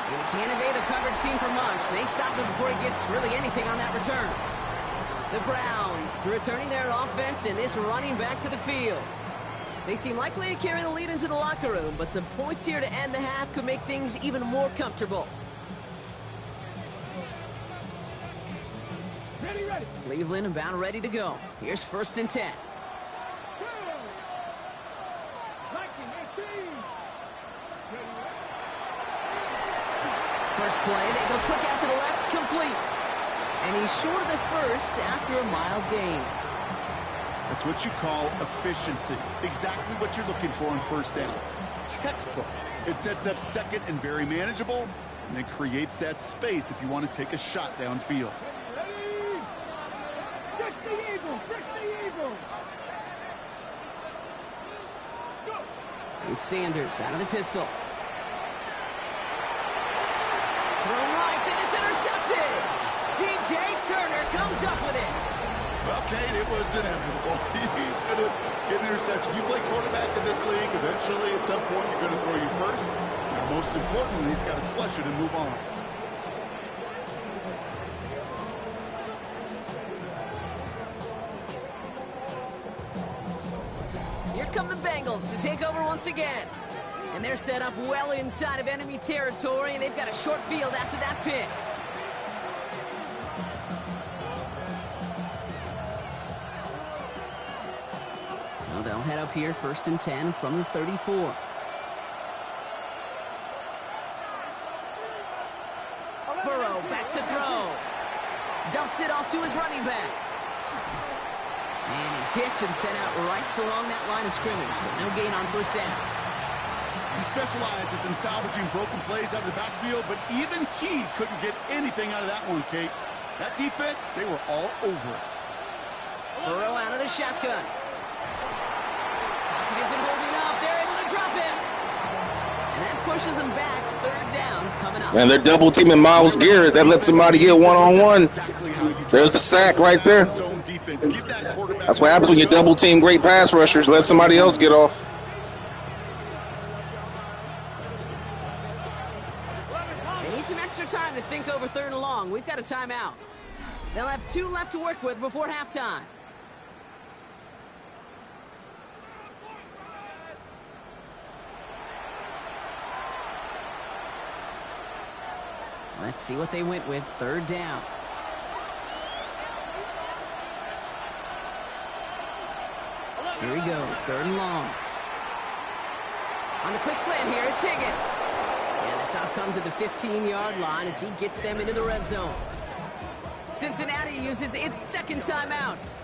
And he can't evade the coverage team for much. They stop him before he gets really anything on that return. The Browns returning their offense and this running back to the field. They seem likely to carry the lead into the locker room, but some points here to end the half could make things even more comfortable. Ready. Cleveland about ready to go. Here's 1st and 10. First play, they go quick out to the left, complete. And he's short of the first after a mild gain. That's what you call efficiency. Exactly what you're looking for on 1st down. Textbook. It sets up 2nd and very manageable, and it creates that space if you want to take a shot downfield. It's Sanders out of the pistol. Throw right, and it's intercepted. DJ Turner comes up with it. Well, Kate, it was inevitable. He's going to get an interception. You play quarterback in this league. Eventually, at some point, you're going to throw you first. And most importantly, he's got to flush it and move on. Here come the Bengals to take over once again. And they're set up well inside of enemy territory, and they've got a short field after that pick. So they'll head up here, 1st and 10 from the 34. Burrow back to throw. Dumps it off to his running back. And he's hit and sent out right along that line of scrimmage, so no gain on 1st down. He specializes in salvaging broken plays out of the backfield, but even he couldn't get anything out of that one, Kate. That defense, they were all over it. Burrow out of the shotgun. Pocket isn't holding up. They're able to drop him. And that pushes him back. 3rd down coming up. And they're double teaming Myles Garrett. That lets somebody get one-on-one. There's the sack right there. That's what happens when you double team great pass rushers. Let somebody else get off. They need some extra time to think over 3rd and long. We've got a timeout. They'll have 2 left to work with before halftime. Let's see what they went with. 3rd down. Here he goes. 3rd and long. On the quick slant here, it's Higgins. And the stop comes at the 15-yard line as he gets them into the red zone. Cincinnati uses its 2nd timeout.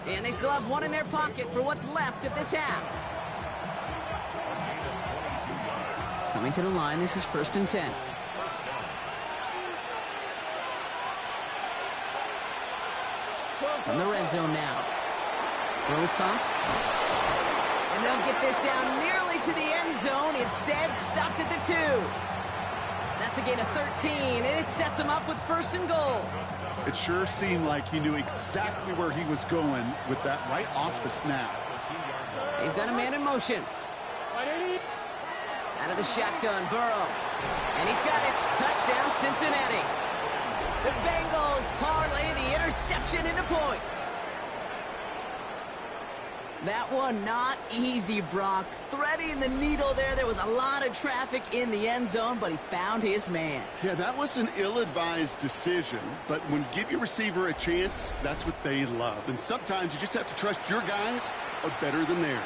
And they still have 1 in their pocket for what's left of this half. Coming to the line, this is 1st and 10. From the red zone now. Throw is caught. And they'll get this down nearly to the end zone. Instead, stopped at the 2. That's a gain of 13, and it sets him up with 1st and goal. It sure seemed like he knew exactly where he was going with that right off the snap. They've got a man in motion. Out of the shotgun, Burrow. And he's got it. Touchdown, Cincinnati. The Bengals parlay the interception into points. That one not easy, Brock. Threading the needle there. There was a lot of traffic in the end zone, but he found his man. Yeah, that was an ill-advised decision, but when you give your receiver a chance, that's what they love. And sometimes you just have to trust your guys are better than theirs.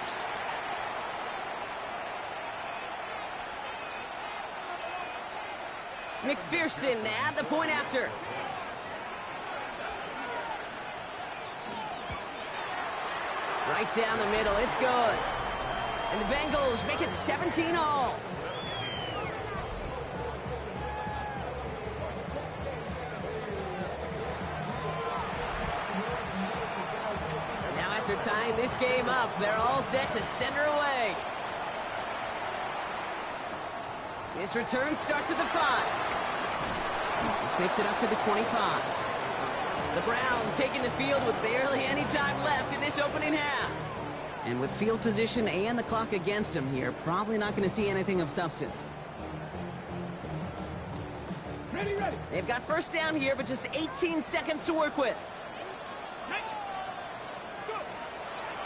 McPherson at the point after. Right down the middle, it's good. And the Bengals make it 17 all. Now after tying this game up, they're all set to center away. This return starts at the 5. This makes it up to the 25. The Browns taking the field with barely any time left in this opening half. And with field position and the clock against them here, probably not going to see anything of substance. Ready, ready. They've got first down here, but just 18 seconds to work with. Go.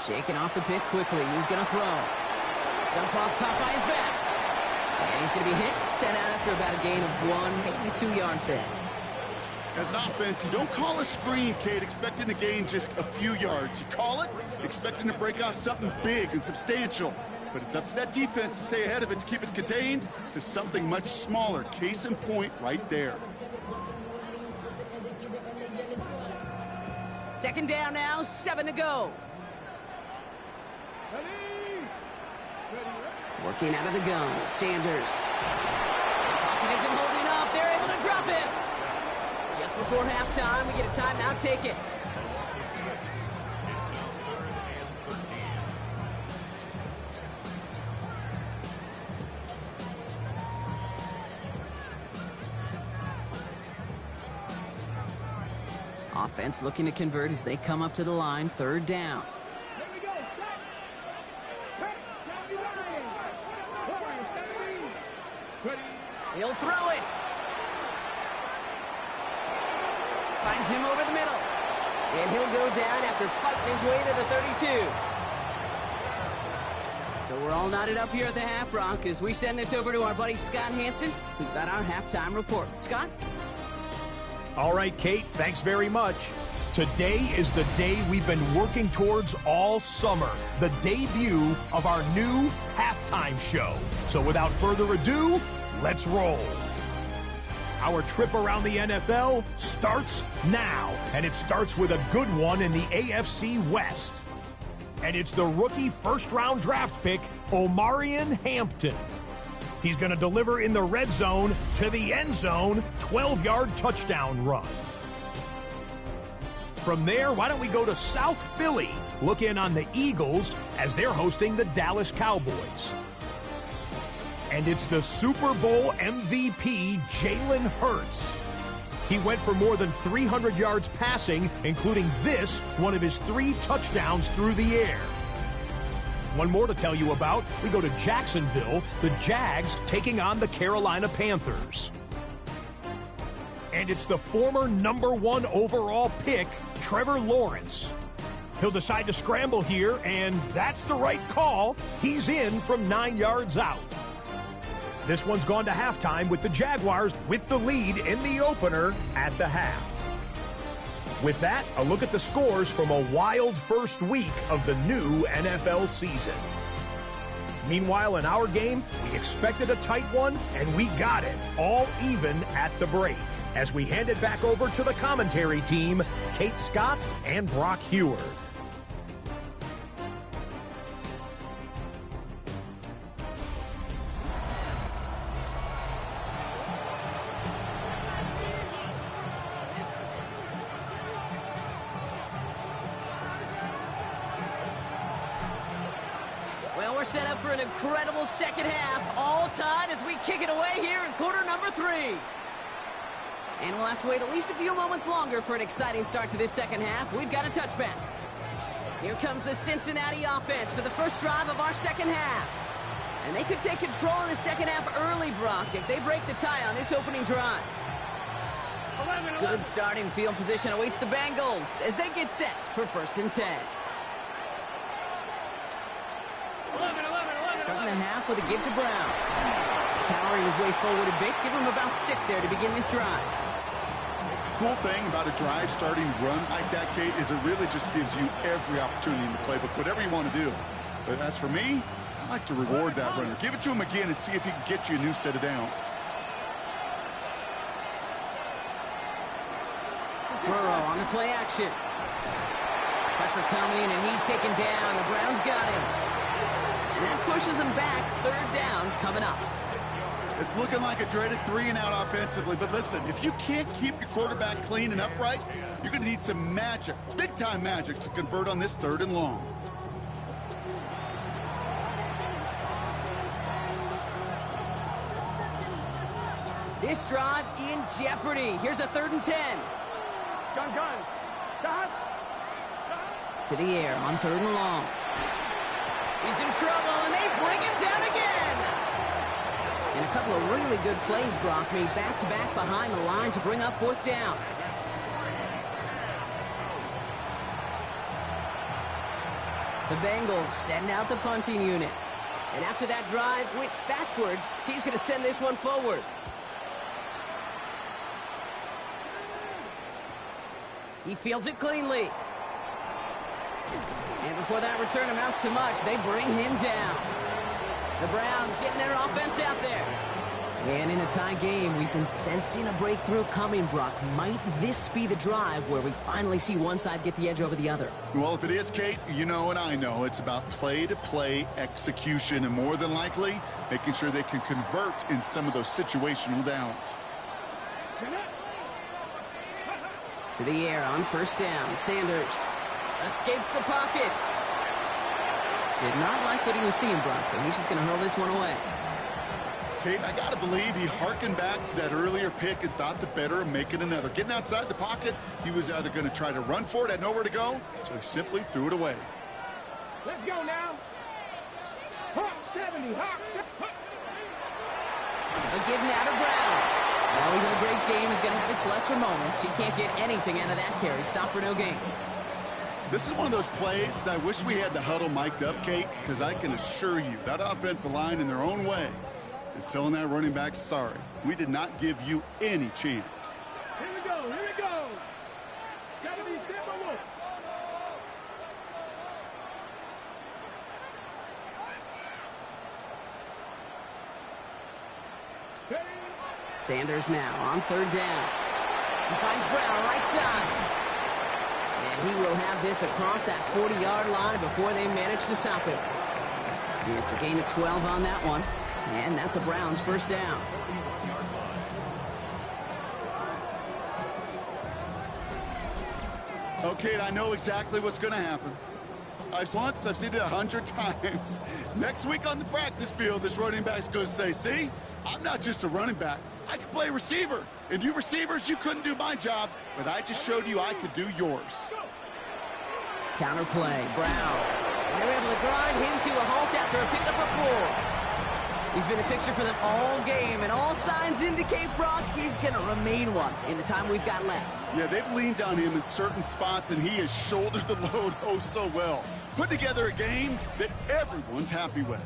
Shaking off the pick quickly. He's going to throw. Dump off, caught by his back. And he's going to be hit, set out after about a gain of 1, maybe 2 yards there. As an offense, you don't call a screen, Kate, expecting to gain just a few yards. You call it expecting to break off something big and substantial. But it's up to that defense to stay ahead of it, to keep it contained to something much smaller. Case in point right there. Second down now, 7 to go. Ready. Ready, ready. Working out of the gun, Sanders. Pocket isn't holding up. They're able to drop him. Just before halftime, we get a timeout. Take it. Offense looking to convert as they come up to the line. Third down. Here we go. Stop. Cut. Down the line. Forward, 30. Ready. He'll throw it. Finds him over the middle. And he'll go down after fighting his way to the 32. So we're all knotted up here at the half, Brock, as we send this over to our buddy Scott Hansen, who's got our halftime report. Scott? All right, Kate, thanks very much. Today is the day we've been working towards all summer, the debut of our new halftime show. So without further ado, let's roll. Our trip around the NFL starts now, and it starts with a good one in the AFC West. And it's the rookie first-round draft pick, Omarion Hampton. He's going to deliver in the red zone to the end zone, 12-yard touchdown run. From there, why don't we go to South Philly, look in on the Eagles as they're hosting the Dallas Cowboys. And it's the Super Bowl MVP, Jalen Hurts. He went for more than 300 yards passing, including this, one of his 3 touchdowns through the air. One more to tell you about. We go to Jacksonville, the Jags taking on the Carolina Panthers. And it's the former #1 overall pick, Trevor Lawrence. He'll decide to scramble here, and that's the right call. He's in from 9 yards out. This one's gone to halftime with the Jaguars with the lead in the opener at the half. With that, a look at the scores from a wild first week of the new NFL season. Meanwhile, in our game, we expected a tight one, and we got it, all even at the break. As we hand it back over to the commentary team, Kate Scott and Brock Heward. Well, we're set up for an incredible second half, all tied as we kick it away here in quarter number 3. And we'll have to wait at least a few moments longer for an exciting start to this second half. We've got a touchback. Here comes the Cincinnati offense for the first drive of our second half. And they could take control in the second half early, Brock, if they break the tie on this opening drive. Good starting field position awaits the Bengals as they get set for 1st and 10. half with a give to Brown. Powering his way forward a bit. Give him about 6 there to begin this drive. Cool thing about a drive starting run like that, Kate, is it really just gives you every opportunity in the playbook, whatever you want to do. But as for me, I like to reward that runner. Give it to him again and see if he can get you a new set of downs. Burrow on the play action. Pressure coming, and he's taken down. The Browns got him. And that pushes them back. 3rd down coming up. It's looking like a dreaded 3-and-out offensively, but listen, if you can't keep your quarterback clean and upright, you're going to need some magic, big-time magic, to convert on this 3rd and long. This drive in jeopardy. Here's a 3rd and 10. Gun. Stop. To the air on 3rd and long. He's in trouble, and they bring him down again. And a couple of really good plays, Brock, made back-to-back behind the line to bring up 4th down. The Bengals send out the punting unit. And after that drive went backwards, he's going to send this one forward. He fields it cleanly. And before that return amounts to much, they bring him down. The Browns getting their offense out there. And in a tie game, we've been sensing a breakthrough coming, Brock. Might this be the drive where we finally see one side get the edge over the other? Well, if it is, Kate, you know and I know it's about play-to-play execution, and more than likely, making sure they can convert in some of those situational downs. To the air on 1st down. Sanders escapes the pocket. Did not like what he was seeing, Brock, so he's just going to hurl this one away. Kate, I got to believe he hearkened back to that earlier pick and thought the better of making another. Getting outside the pocket, he was either going to try to run for it, had nowhere to go, so he simply threw it away. Let's go now. Hawk 70. Hawk. A give now to Brown. Well, even a great game is going to have its lesser moments. He can't get anything out of that carry. Stop for no gain. This is one of those plays that I wish we had the huddle mic'd up, Kate, because I can assure you that offensive line in their own way is telling that running back, sorry, we did not give you any chance. Here we go. Gotta be simple. Sanders now on 3rd down. He finds Brown right side. And he will have this across that 40-yard line before they manage to stop him. It's a gain of 12 on that one. And that's a Browns 1st down. Okay, I know exactly what's going to happen. I've seen it 100 times. Next week on the practice field, this running back's going to say, see, I'm not just a running back. I can play receiver. And you receivers, you couldn't do my job, but I just showed you I could do yours. Counterplay, Brown. And they're able to grind him to a halt after a pickup of 4. He's been a fixture for them all game, and all signs indicate, Brock, he's going to remain one in the time we've got left. Yeah, they've leaned on him in certain spots, and he has shouldered the load oh so well. Put together a game that everyone's happy with.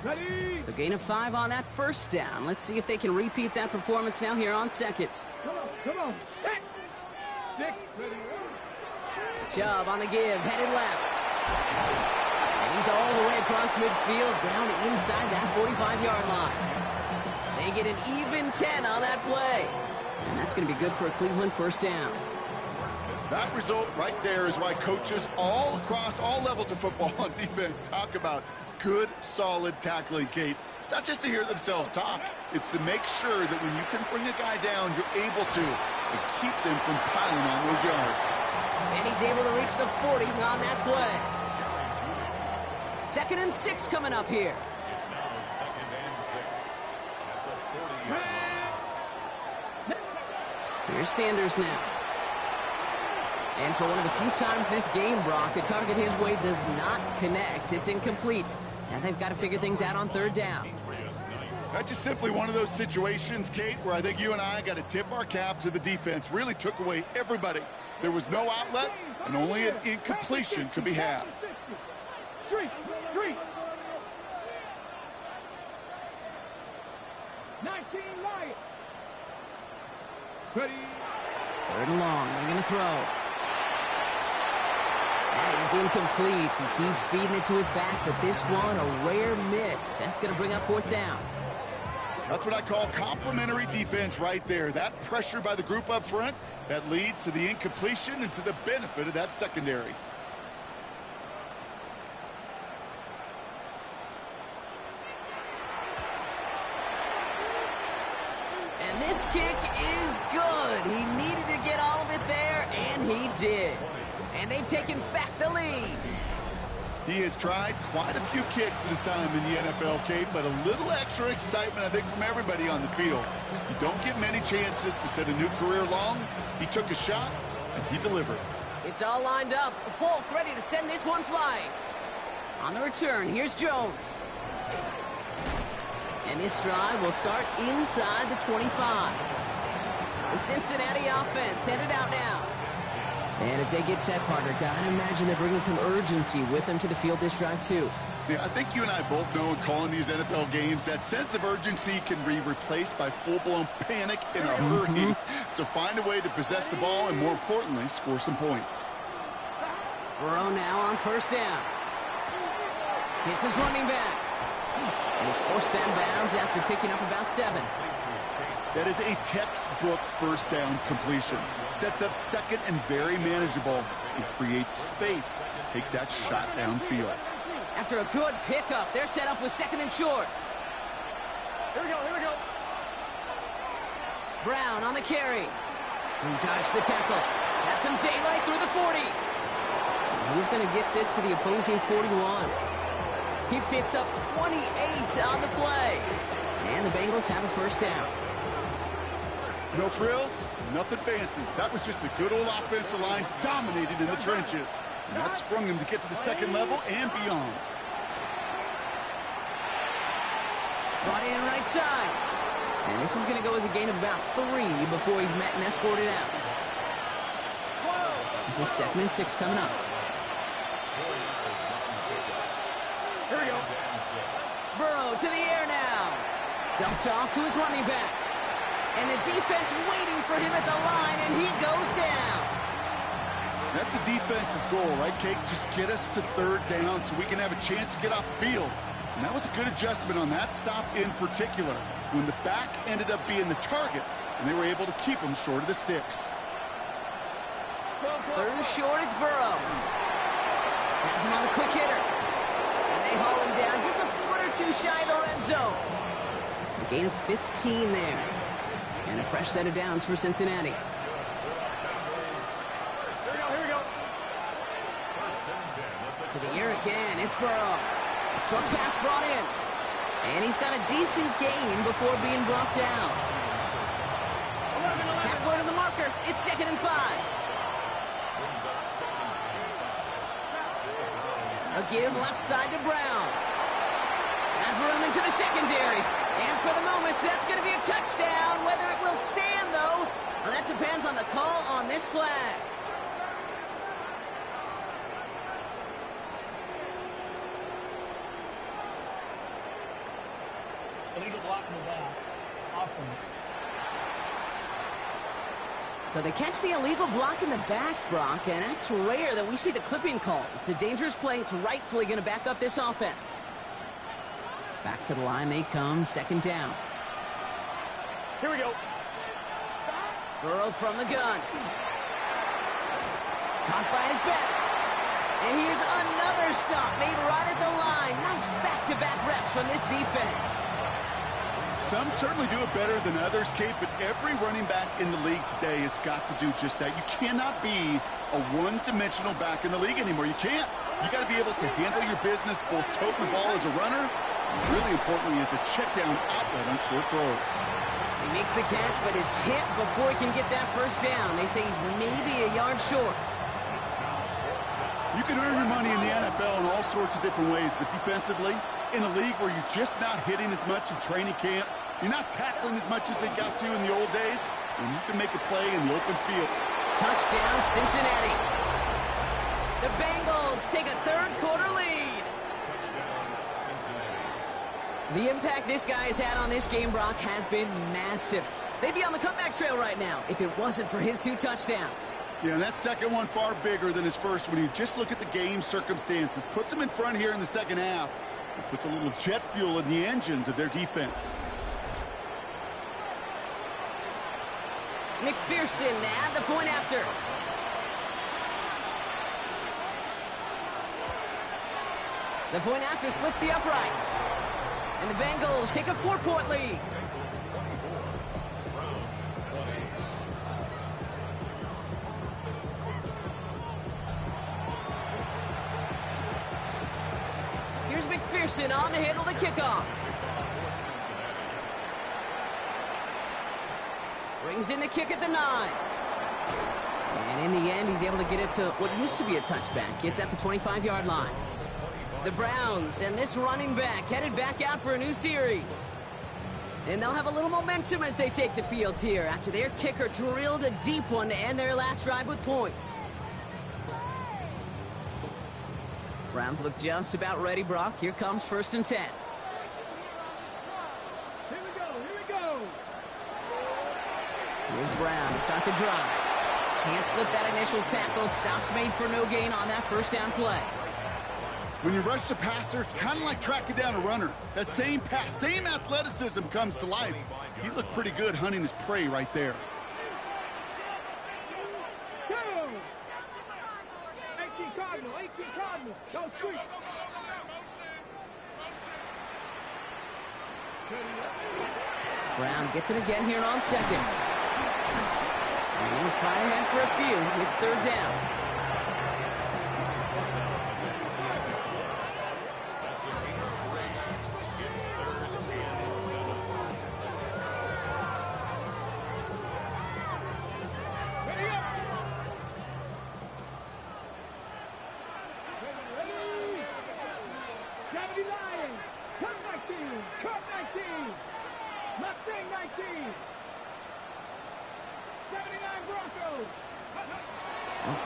Ready. So gain of 5 on that 1st down. Let's see if they can repeat that performance now here on 2nd. Come on. 6. Ready. Chubb on the give, headed left. And he's all the way across midfield, down inside that 45-yard line. They get an even 10 on that play. And that's going to be good for a Cleveland 1st down. That result right there is why coaches all across all levels of football on defense talk about good, solid tackling, Kate. It's not just to hear themselves talk. It's to make sure that when you can bring a guy down, you're able to and keep them from piling on those yards. And he's able to reach the 40 on that play. 2nd and 6 coming up here. It's now 2nd and 6 at the 40-yard line. Here's Sanders now. And for one of the few times this game, Brock, a target his way does not connect. It's incomplete. And they've got to figure things out on 3rd down. That's just simply one of those situations, Kate, where I think you and I got to tip our cap to the defense. Really took away everybody. There was no outlet, and only an incompletion could be had. 19 Lions. Ready. 3rd and long. They're going to throw. That is incomplete. He keeps feeding it to his back, but this one, a rare miss. That's going to bring up 4th down. That's what I call complimentary defense right there. That pressure by the group up front, that leads to the incompletion and to the benefit of that secondary. And this kick is good. He needed to get all of it there, and he did. And they've taken back the lead. He has tried quite a few kicks in his time in the NFL, Kate, but a little extra excitement, I think, from everybody on the field. You don't get many chances to set a new career long. He took a shot, and he delivered. It's all lined up. Folk ready to send this one flying. On the return, here's Jones. And this drive will start inside the 25. The Cincinnati offense headed out now. And as they get set, partner, gotta imagine they're bringing some urgency with them to the field this drive, too. Yeah, I think you and I both know in calling these NFL games, that sense of urgency can be replaced by full-blown panic in a hurry. So find a way to possess the ball and, more importantly, score some points. Burrow now on 1st down. Hits his running back. And he's forced down bounds after picking up about 7. That is a textbook 1st down completion. Sets up 2nd and very manageable and creates space to take that shot downfield. After a good pickup, they're set up with 2nd and short. Here we go. Brown on the carry. He dodged the tackle. Has some daylight through the 40. And he's going to get this to the opposing 41. He picks up 28 on the play. And the Bengals have a 1st down. No frills, nothing fancy. That was just a good old offensive line dominated in the trenches. And that sprung him to get to the 2nd level and beyond. Brought in right side. And this is going to go as a gain of about 3 before he's met and escorted out. This is 2nd and 6 coming up. Here we go. Burrow to the air now. Dumped off to his running back. And the defense waiting for him at the line, and he goes down. That's a defense's goal, right, Kate? Just get us to 3rd down so we can have a chance to get off the field. And that was a good adjustment on that stop in particular, when the back ended up being the target, and they were able to keep him short of the sticks. 3rd and short, it's Burrow. Has him on the quick hitter. And they haul him down just a foot or 2 shy of the red zone. A gain of 15 there. And a fresh set of downs for Cincinnati. Here we go. To the air again, it's Burrow. Short pass brought in. And he's got a decent gain before being brought down. 11. Halfway to the marker, it's 2nd and 5. A give left side to Brown. Has room into the secondary. And for the moment, that's going to be a touchdown. Whether it will stand, though, well, that depends on the call on this flag. Illegal block in the back. Offense. So they catch the illegal block in the back, Brock, and that's rare that we see the clipping call. It's a dangerous play. It's rightfully going to back up this offense. Back to the line they come, 2nd down. Here we go. Burrow from the gun. Caught by his back. And here's another stop made right at the line. Nice back-to-back reps from this defense. Some certainly do it better than others, Kate, but every running back in the league today has got to do just that. You cannot be a one-dimensional back in the league anymore. You can't. You got to be able to handle your business, both toting the ball as a runner, and really importantly as a check-down outlet on short throws. He makes the catch, but is hit before he can get that 1st down. They say he's maybe a yard short. You can earn your money in the NFL in all sorts of different ways, but defensively, In a league where you're just not hitting as much in training camp, you're not tackling as much as they got to in the old days, and you can make a play in the open field. Touchdown, Cincinnati. The Bengals take a third-quarter lead. The impact this guy has had on this game, Brock, has been massive. They'd be on the comeback trail right now if it wasn't for his 2 touchdowns. Yeah, and that second one far bigger than his first when you just look at the game circumstances. Puts him in front here in the second half. It puts a little jet fuel in the engines of their defense. McPherson at the point after. The point after splits the uprights. And the Bengals take a 4-point lead. Here's McPherson on to handle the kickoff. Brings in the kick at the 9. And in the end, he's able to get it to what used to be a touchback. It's at the 25-yard line. The Browns and this running back headed back out for a new series. And they'll have a little momentum as they take the field here after their kicker drilled a deep one to end their last drive with points. Browns look just about ready, Brock. Here comes 1st and 10. Here we go, here we go. Here's Brown to start the drive. Can't slip that initial tackle. Stops made for no gain on that first down play. When you rush the passer, it's kind of like tracking down a runner. That same pass, same athleticism comes to life. He looked pretty good hunting his prey right there. Go! 18 Cardinal, 18 Cardinal. Go sweep. Brown gets it again here on 2nd. And he'll fire ahead for a few. It's 3rd down.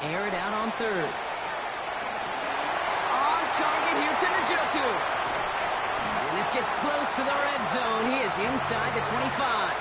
Air it out on 3rd. On target here to Njoku. And this gets close to the red zone. He is inside the 25.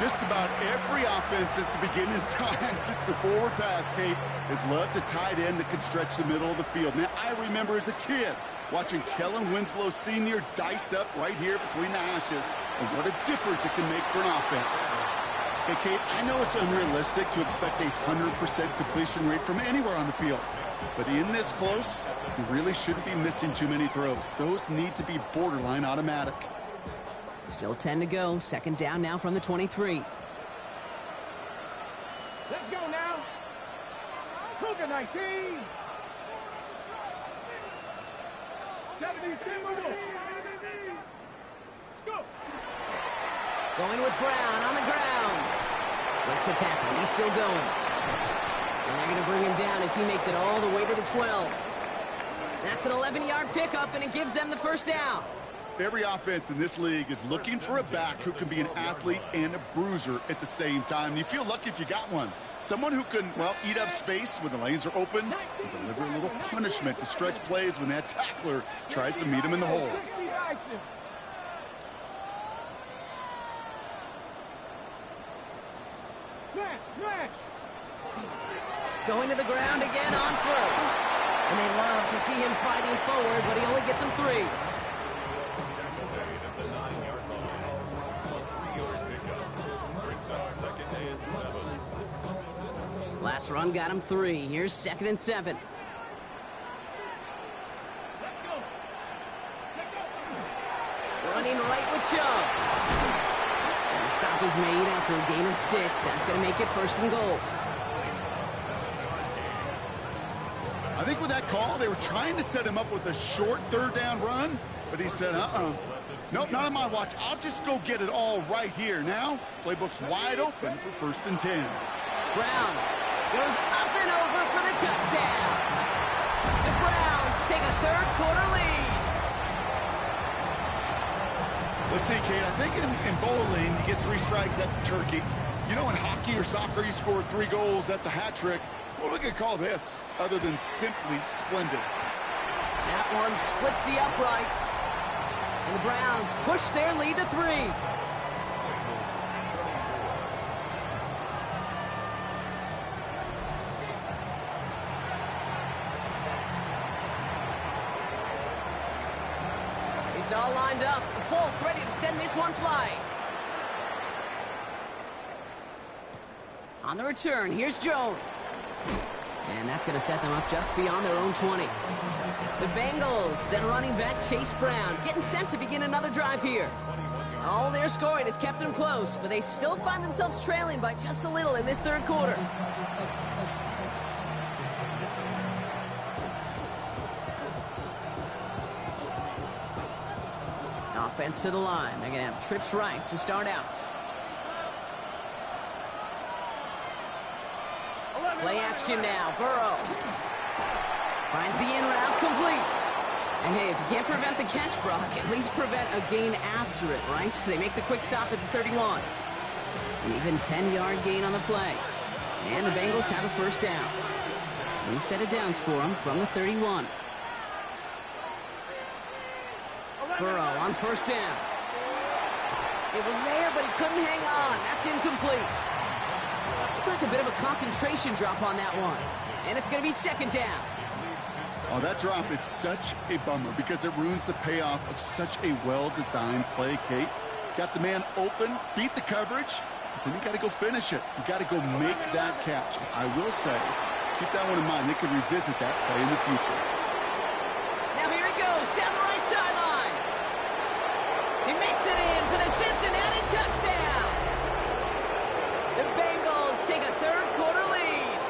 Just about every offense since the beginning of time, since the forward pass, Kate, has loved a tight end that can stretch the middle of the field. Man, I remember as a kid watching Kellen Winslow Sr. dice up right here between the hashes, and what a difference it can make for an offense. Hey, Kate, I know it's unrealistic to expect a 100% completion rate from anywhere on the field, but in this close, you really shouldn't be missing too many throws. Those need to be borderline automatic. Still 10 to go. 2nd down now from the 23. Let's go now. Cougar 19. 70 Timberwolves. Let's go. Going with Brown on the ground. Breaks the tackle. He's still going. And they're going to bring him down as he makes it all the way to the 12. That's an 11-yard pickup, and it gives them the 1st down. Every offense in this league is looking for a back who can be an athlete and a bruiser at the same time. You feel lucky if you got one. Someone who can, well, eat up space when the lanes are open and deliver a little punishment to stretch plays when that tackler tries to meet him in the hole. Going to the ground again on 1st. And they love to see him fighting forward, but he only gets him 3. Last run got him 3. Here's 2nd and 7. Running right with Chubb. And the stop is made after a gain of 6. That's going to make it 1st and goal. I think with that call, they were trying to set him up with a short third down run, but he said, nope, not on my watch. I'll just go get it all right here. Now, playbook's wide open for 1st and 10. Brown goes up and over for the touchdown. The Browns take a third-quarter lead. Let's see, Kate, I think in bowling, you get 3 strikes, that's a turkey. You know, in hockey or soccer, you score 3 goals, that's a hat trick. What are we going to call this, other than simply splendid? That one splits the uprights. And the Browns push their lead to 3. It's all lined up. Folk ready to send this one flying. On the return, here's Jones. And that's going to set them up just beyond their own 20. The Bengals and running back Chase Brown getting set to begin another drive here. All their scoring has kept them close, but they still find themselves trailing by just a little in this third quarter. Offense to the line. They're going to have trips right to start out. Play action now. Burrow finds the in route complete. And hey, if you can't prevent the catch, Brock, at least prevent a gain after it, right? So they make the quick stop at the 31. An even 10-yard gain on the play. And the Bengals have a first down. New set of downs for them from the 31. Burrow on first down. It was there, but he couldn't hang on. That's incomplete. Like a bit of a concentration drop on that one. And it's going to be second down. Oh, that drop is such a bummer because it ruins the payoff of such a well-designed play, Kate. Got the man open, beat the coverage, but then you got to go finish it. You got to go make that catch. I will say, keep that one in mind. They could revisit that play in the future. Now here he goes, down the right sideline. He makes it in for the Cincinnati touchdown. The Bengals take a third-quarter lead.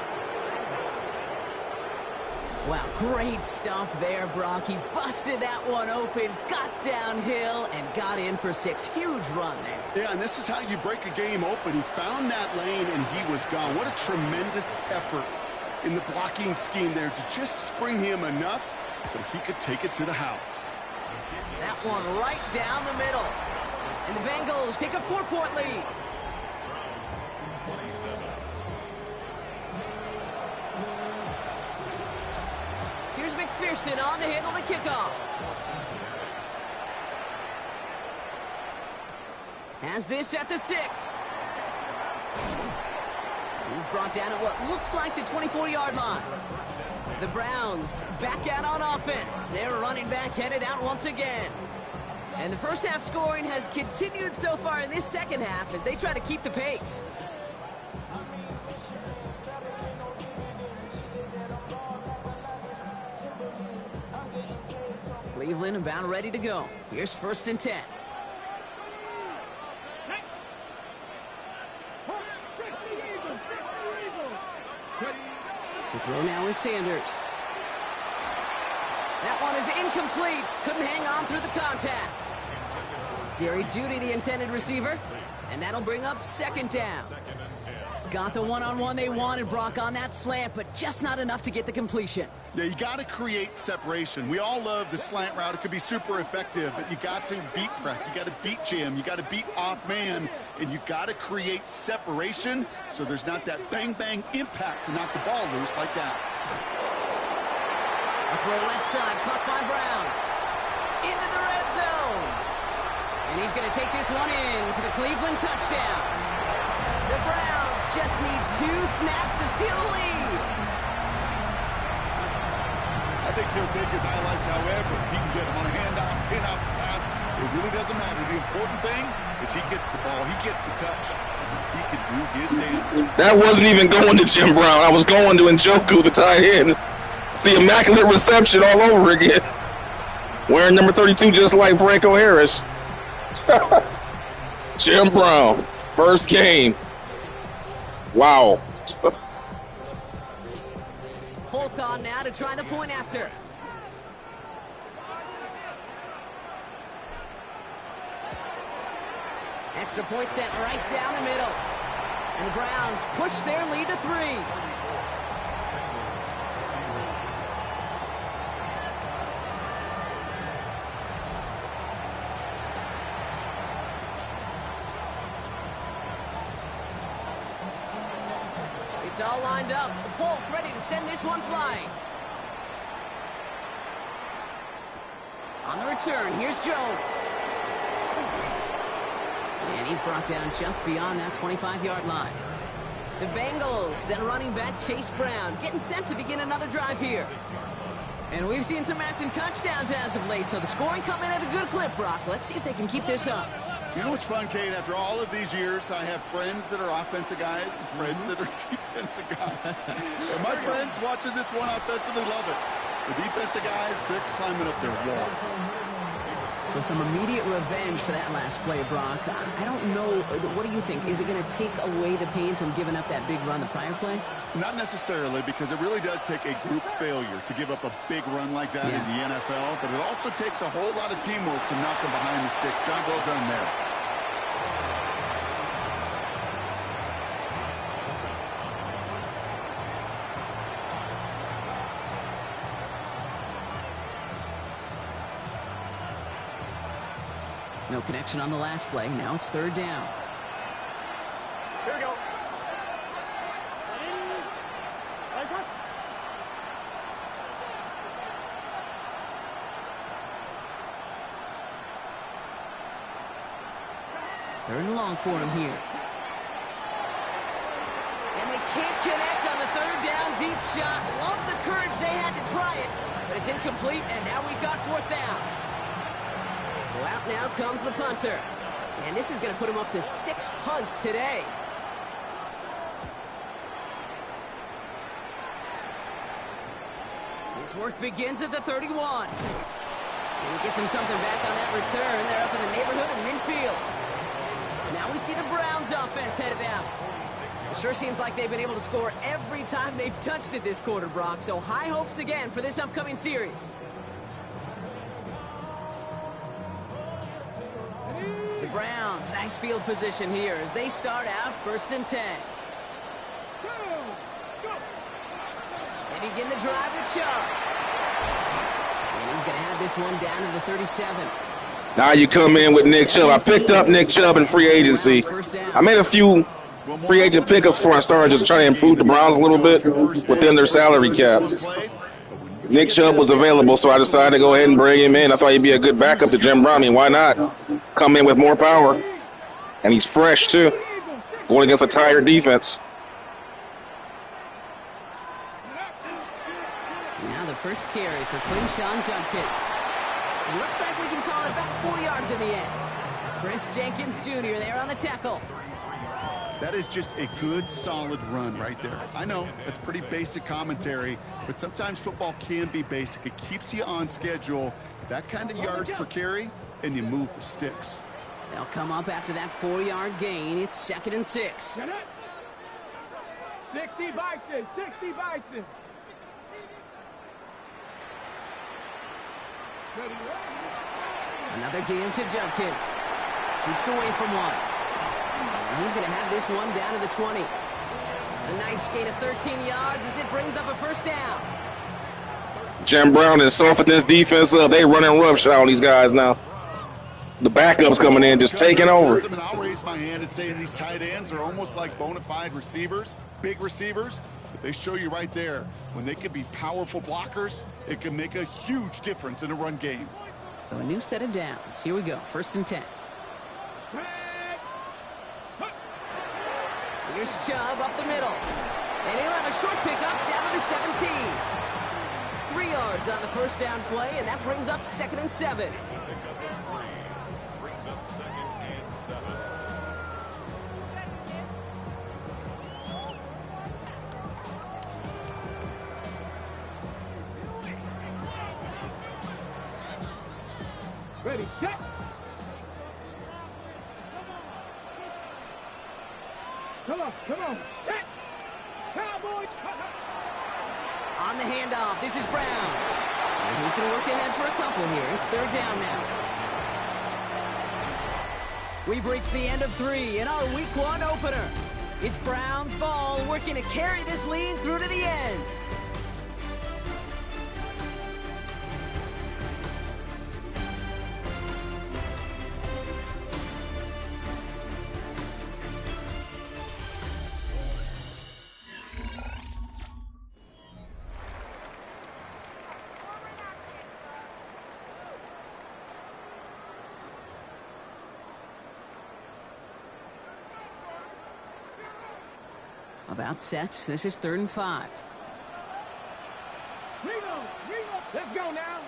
Wow, great stuff there, Brock. He busted that one open, got downhill, and got in for 6. Huge run there. Yeah, and this is how you break a game open. He found that lane, and he was gone. What a tremendous effort in the blocking scheme there to just spring him enough so he could take it to the house. That one right down the middle. And the Bengals take a 4-point lead. Here's McPherson on to handle the kickoff. Has this at the 6. He's brought down at what looks like the 24-yard line. The Browns back out on offense. Their running back headed out once again. And the first half scoring has continued so far in this second half as they try to keep the pace. Cleveland about ready to go. Here's 1st and 10. To throw now is Sanders. That one is incomplete. Couldn't hang on through the contact. Jerry Jeudy, the intended receiver. And that'll bring up second down. Got the one-on-one they wanted, Brock, on that slant, but just not enough to get the completion. Yeah, you got to create separation. We all love the slant route. It could be super effective, but you got to beat press. You got to beat jam. You got to beat off man, and you got to create separation so there's not that bang-bang impact to knock the ball loose like that. A throw left side, caught by Brown. Into the red zone. And he's going to take this one in for the Cleveland touchdown. The Browns just need 2 snaps to steal the lead. I think he'll take his highlights however he can get him on a handoff, pin-out pass. It really doesn't matter. The important thing is he gets the ball. He gets the touch. He can do his damage. That wasn't even going to Jim Brown. I was going to Njoku, the tight end. It's the immaculate reception all over again. Wearing number 32 just like Franco Harris. Jim Brown, first game. Wow. Folk on now to try the point after. Extra point sent right down the middle. And the Browns push their lead to 3. It's all lined up. Folk ready to send this one flying. On the return, here's Jones. And he's brought down just beyond that 25-yard line. The Bengals and running back Chase Brown getting set to begin another drive here. And we've seen some matching touchdowns as of late, so the scoring coming at a good clip, Brock. Let's see if they can keep this up. You know what's fun, Kate? After all of these years, I have friends that are offensive guys and friends that are defensive guys. And my friends watching this one offensively love it. The defensive guys, they're climbing up their walls. So some immediate revenge for that last play, Brock. I don't know. What do you think? Is it going to take away the pain from giving up that big run the prior play? Not necessarily, because it really does take a group failure to give up a big run like that in the NFL. But it also takes a whole lot of teamwork to knock them behind the sticks. John, well done there. No connection on the last play. Now it's 3rd down. Here we go. Third and long for him here. And they can't connect on the 3rd down deep shot. Love the courage they had to try it, but it's incomplete, and now we've got 4th down. So out now comes the punter. And this is going to put him up to 6 punts today. His work begins at the 31. And he gets him something back on that return. They're up in the neighborhood of midfield. Now we see the Browns offense headed out. It sure seems like they've been able to score every time they've touched it this quarter, Brock. So high hopes again for this upcoming series. The Browns, nice field position here as they start out 1st and 10. They begin the drive with Chubb. And he's going to have this one down to the 37. Now you come in with Nick Chubb. I picked up Nick Chubb in free agency. I made a few free agent pickups before I started just trying to improve the Browns a little bit within their salary cap. Nick Chubb was available, so I decided to go ahead and bring him in. I thought he'd be a good backup to Jim Brown. I mean, why not? Come in with more power. And he's fresh, too, going against a tired defense. Now the first carry for Quinshawn Judkins. It looks like we can call it about 4 yards in the end. Chris Jenkins Jr. there on the tackle. That is just a good, solid run right there. I know, it's pretty basic commentary, but sometimes football can be basic. It keeps you on schedule, that kind of yards per carry, and you move the sticks. They'll come up after that 4-yard gain. It's 2nd and 6. 60 Bison, 60 Bison. Another game to Judkins. Shoots away from one. And he's going to have this one down to the 20. A nice gain of 13 yards as it brings up a 1st down. Jim Brown has softened this defense up. They running roughshod on these guys now. The backups coming in, just taking over. I'll raise my hand and say these tight ends are almost like bona fide receivers, big receivers. But they show you right there, when they can be powerful blockers, it can make a huge difference in a run game. So a new set of downs. Here we go, 1st and 10. Here's Chubb up the middle. And he'll have a short pickup down to the 17. 3 yards on the 1st down play, and that brings up 2nd and 7. Brings up 2nd and 7. Ready, set. Come on, come on. Set. Cowboys. On the handoff, this is Brown. And he's going to work ahead for a couple here. It's third down now. We've reached the end of 3 in our Week 1 opener. It's Browns ball working to carry this lead through to the end. About set. This is 3rd and 5. Let's go now.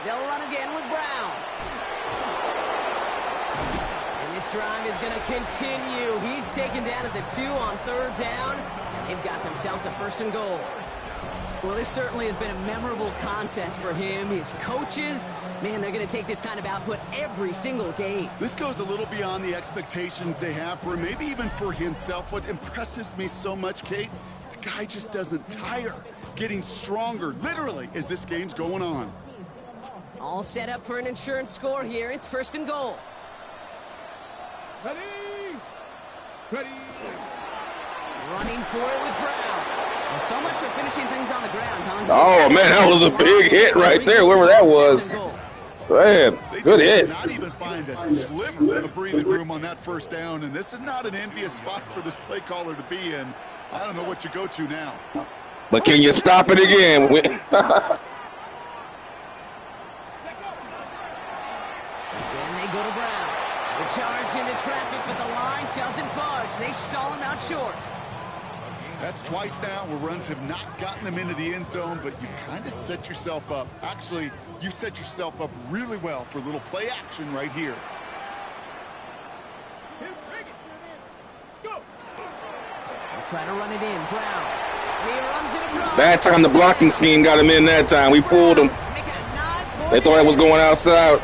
They'll run again with Brown. And this drive is going to continue. He's taken down at the 2 on 3rd down. And they've got themselves a 1st and goal. Well, this certainly has been a memorable contest for him. His coaches, man, they're going to take this kind of output every single game. This goes a little beyond the expectations they have for him, maybe even for himself. What impresses me so much, Kate, the guy just doesn't tire. Getting stronger, literally, as this game's going on. All set up for an insurance score here. It's 1st and goal. Ready? Ready? Running for it with Brown. Well, so much for finishing things on the ground, huh? Oh, man, that was a big hit right there, wherever that was. Man, good hit. Not even find a sliver of breathing room on that 1st down, and this is not an envious spot for this play caller to be in. I don't know what you go to now. But can you stop it again? Again, they go to Brown. The charge into traffic, but the line doesn't budge. They stall him out short. That's twice now where runs have not gotten them into the end zone, but you kind of set yourself up. Actually, you set yourself up really well for a little play action right here. They'll try to run it in. Brown. And he runs it across. That time the blocking scheme got him in that time. We fooled him. They thought it was going outside.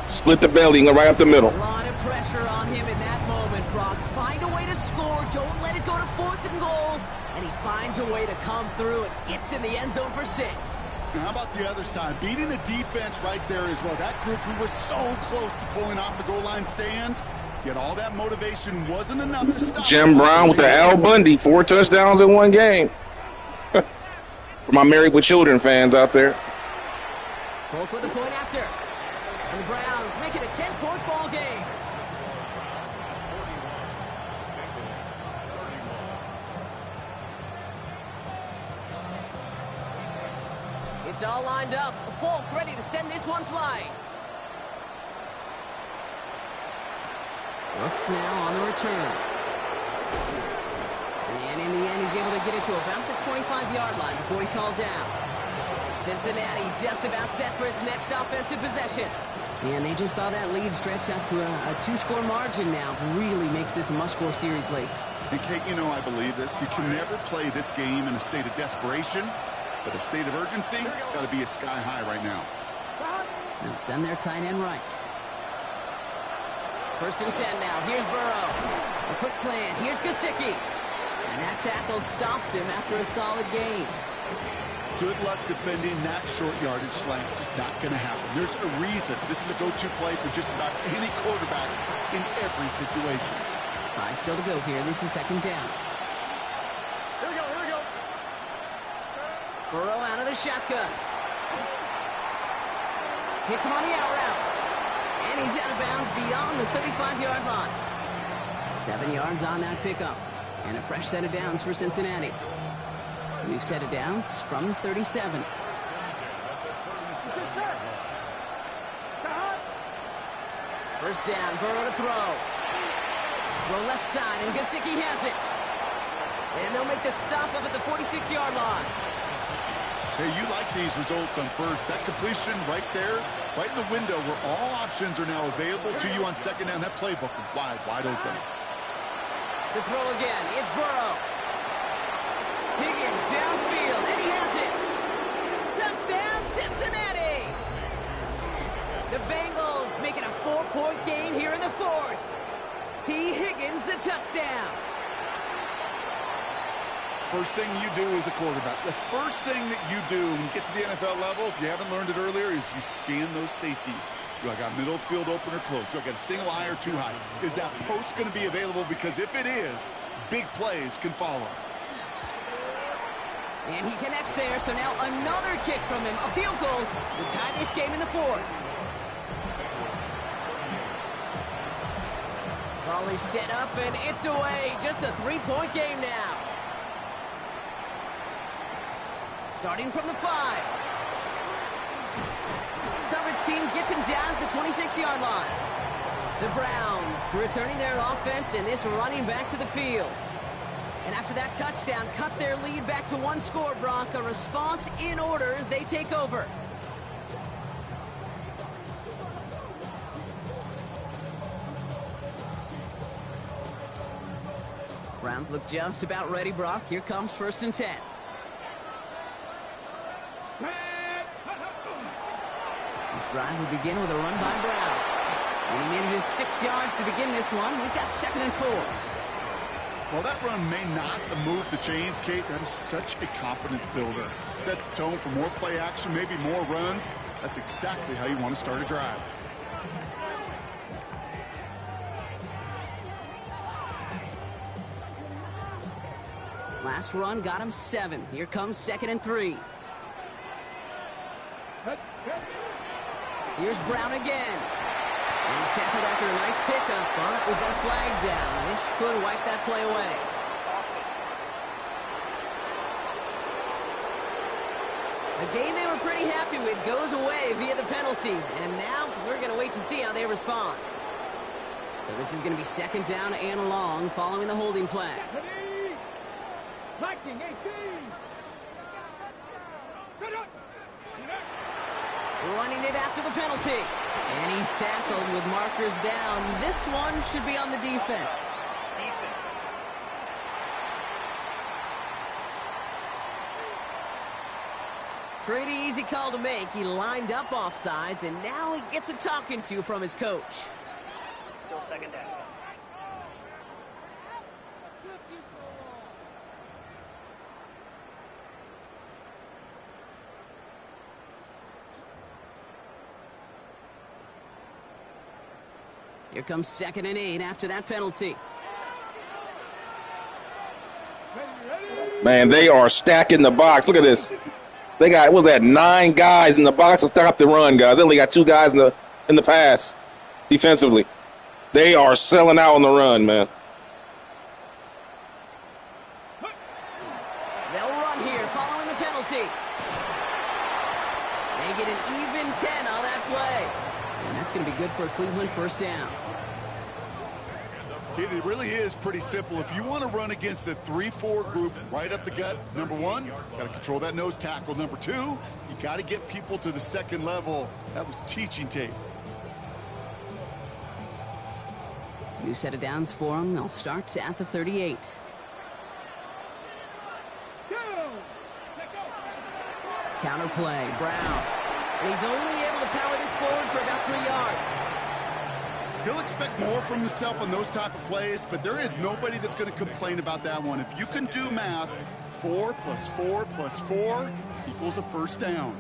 Split the belly and go right up the middle. A lot of pressure on him in that moment, Brock. Find a way to score. Don't let it go to 4th and goal. And he finds a way to come through and gets in the end zone for 6. Now, how about the other side? Beating the defense right there as well. That group who was so close to pulling off the goal line stand, yet all that motivation wasn't enough to stop. Jim Brown with the Al Bundy, 4 touchdowns in 1 game. For my Married with Children fans out there. Polk with a point after. And the Browns make it a 10-point ball game. It's all lined up. Polk ready to send this one flying. Brooks now on the return. And in the end, he's able to get it to about the 25-yard line before he's hauled down. Cincinnati just about set for its next offensive possession. And they just saw that lead stretch out to a 2-score margin now. Really makes this a must-score series late. And Kate, you know I believe this. You can never play this game in a state of desperation, but a state of urgency got to be at sky high right now. And send their tight end right. 1st and 10 now. Here's Burrow. A quick slant. Here's Gesicki. And that tackle stops him after a solid gain. Good luck defending that short yardage slant. Just not going to happen. There's a reason. This is a go-to play for just about any quarterback in every situation. 5 still to go here. This is 2nd down. Here we go. Burrow out of the shotgun. Hits him on the out route. And he's out of bounds beyond the 35-yard line. 7 yards on that pickup. And a fresh set of downs for Cincinnati. We've set of downs from the 37. First down, Burrow to throw. Throw left side, and Gesicki has it. And they'll make the stop up at the 46-yard line. Hey, you like these results on first. That completion right there, right in the window where all options are now available to you on 2nd down. That playbook is wide open. To throw again, it's Burrow. Higgins downfield, and he has it. Touchdown, Cincinnati! The Bengals making a 4-point game here in the 4th. T. Higgins, the touchdown. First thing you do as a quarterback, the first thing that you do when you get to the NFL level, if you haven't learned it earlier, is you scan those safeties. Do I got middle of the field open or close? Do I got a single high or two high? Is that post going to be available? Because if it is, big plays can follow. And he connects there, so now another kick from him. A field goal will tie this game in the fourth. Ball is set up, and it's away. Just a three-point game now. Starting from the 5. Coverage team gets him down at the 26-yard line. The Browns returning their offense and this running back to the field. And after that touchdown, cut their lead back to one score, Brock. A response in order as they take over. Browns look just about ready, Brock. Here comes 1st and 10. This drive will begin with a run by Brown. And he manages 6 yards to begin this one. We've got 2nd and 4. Well, that run may not move the chains, Kate. That is such a confidence builder. Sets the tone for more play action, maybe more runs. That's exactly how you want to start a drive. Last run got him 7. Here comes 2nd and 3. Here's Brown again. And he's tackled after a nice pickup, but we've got a flag down. This could wipe that play away. A game they were pretty happy with goes away via the penalty. And now we're going to wait to see how they respond. So this is going to be 2nd down and long following the holding flag. Running it after the penalty. And he's tackled with markers down. This one should be on the defense. Pretty easy call to make. He lined up offsides, and now he gets a talking to from his coach. Still 2nd down. Here comes 2nd and 8 after that penalty. Man, they are stacking the box. Look at this. They got, what was that, 9 guys in the box to stop the run, guys. They only got 2 guys in the pass defensively. They are selling out on the run, man. They'll run here following the penalty. They get an even 10 on that play. And that's going to be good for a Cleveland 1st down. Kid, it really is pretty simple. If you want to run against a 3-4 group right up the gut, number 1, you got to control that nose tackle. Number 2, you got to get people to the 2nd level. That was teaching tape. New set of downs for them. They'll start at the 38. Counter play, Brown. And he's only able to power this forward for about 3 yards. He'll expect more from himself on those type of plays, but there is nobody that's going to complain about that one. If you can do math, 4 + 4 + 4 equals a 1st down.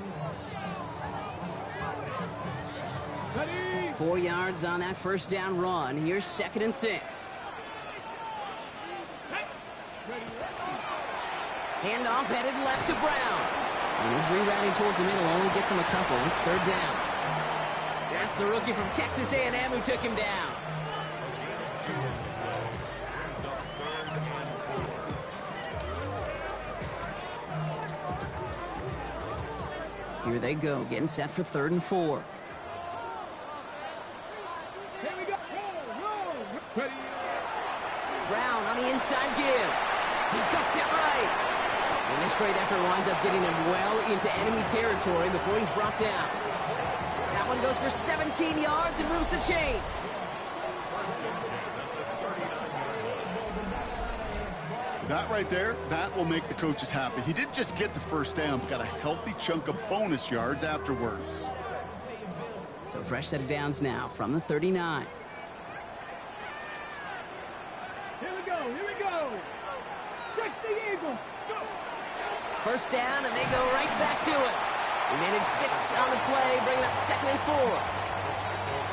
4 yards on that 1st down run. Here's 2nd and 6. Handoff headed left to Brown. And his rerouting towards the middle only gets him a couple. It's 3rd down. That's the rookie from Texas A&M who took him down. Here they go, getting set for 3rd and 4. Brown on the inside give. He cuts it right. And this great effort winds up getting him well into enemy territory before he's brought down. That one goes for 17 yards and moves the chains. That right there, that will make the coaches happy. He didn't just get the 1st down, but got a healthy chunk of bonus yards afterwards. So fresh set of downs now from the 39. Here we go, here we go. Check the Eagles. Go. First down, and they go right back to it. We managed 6 on the play, bringing up 2nd and 4.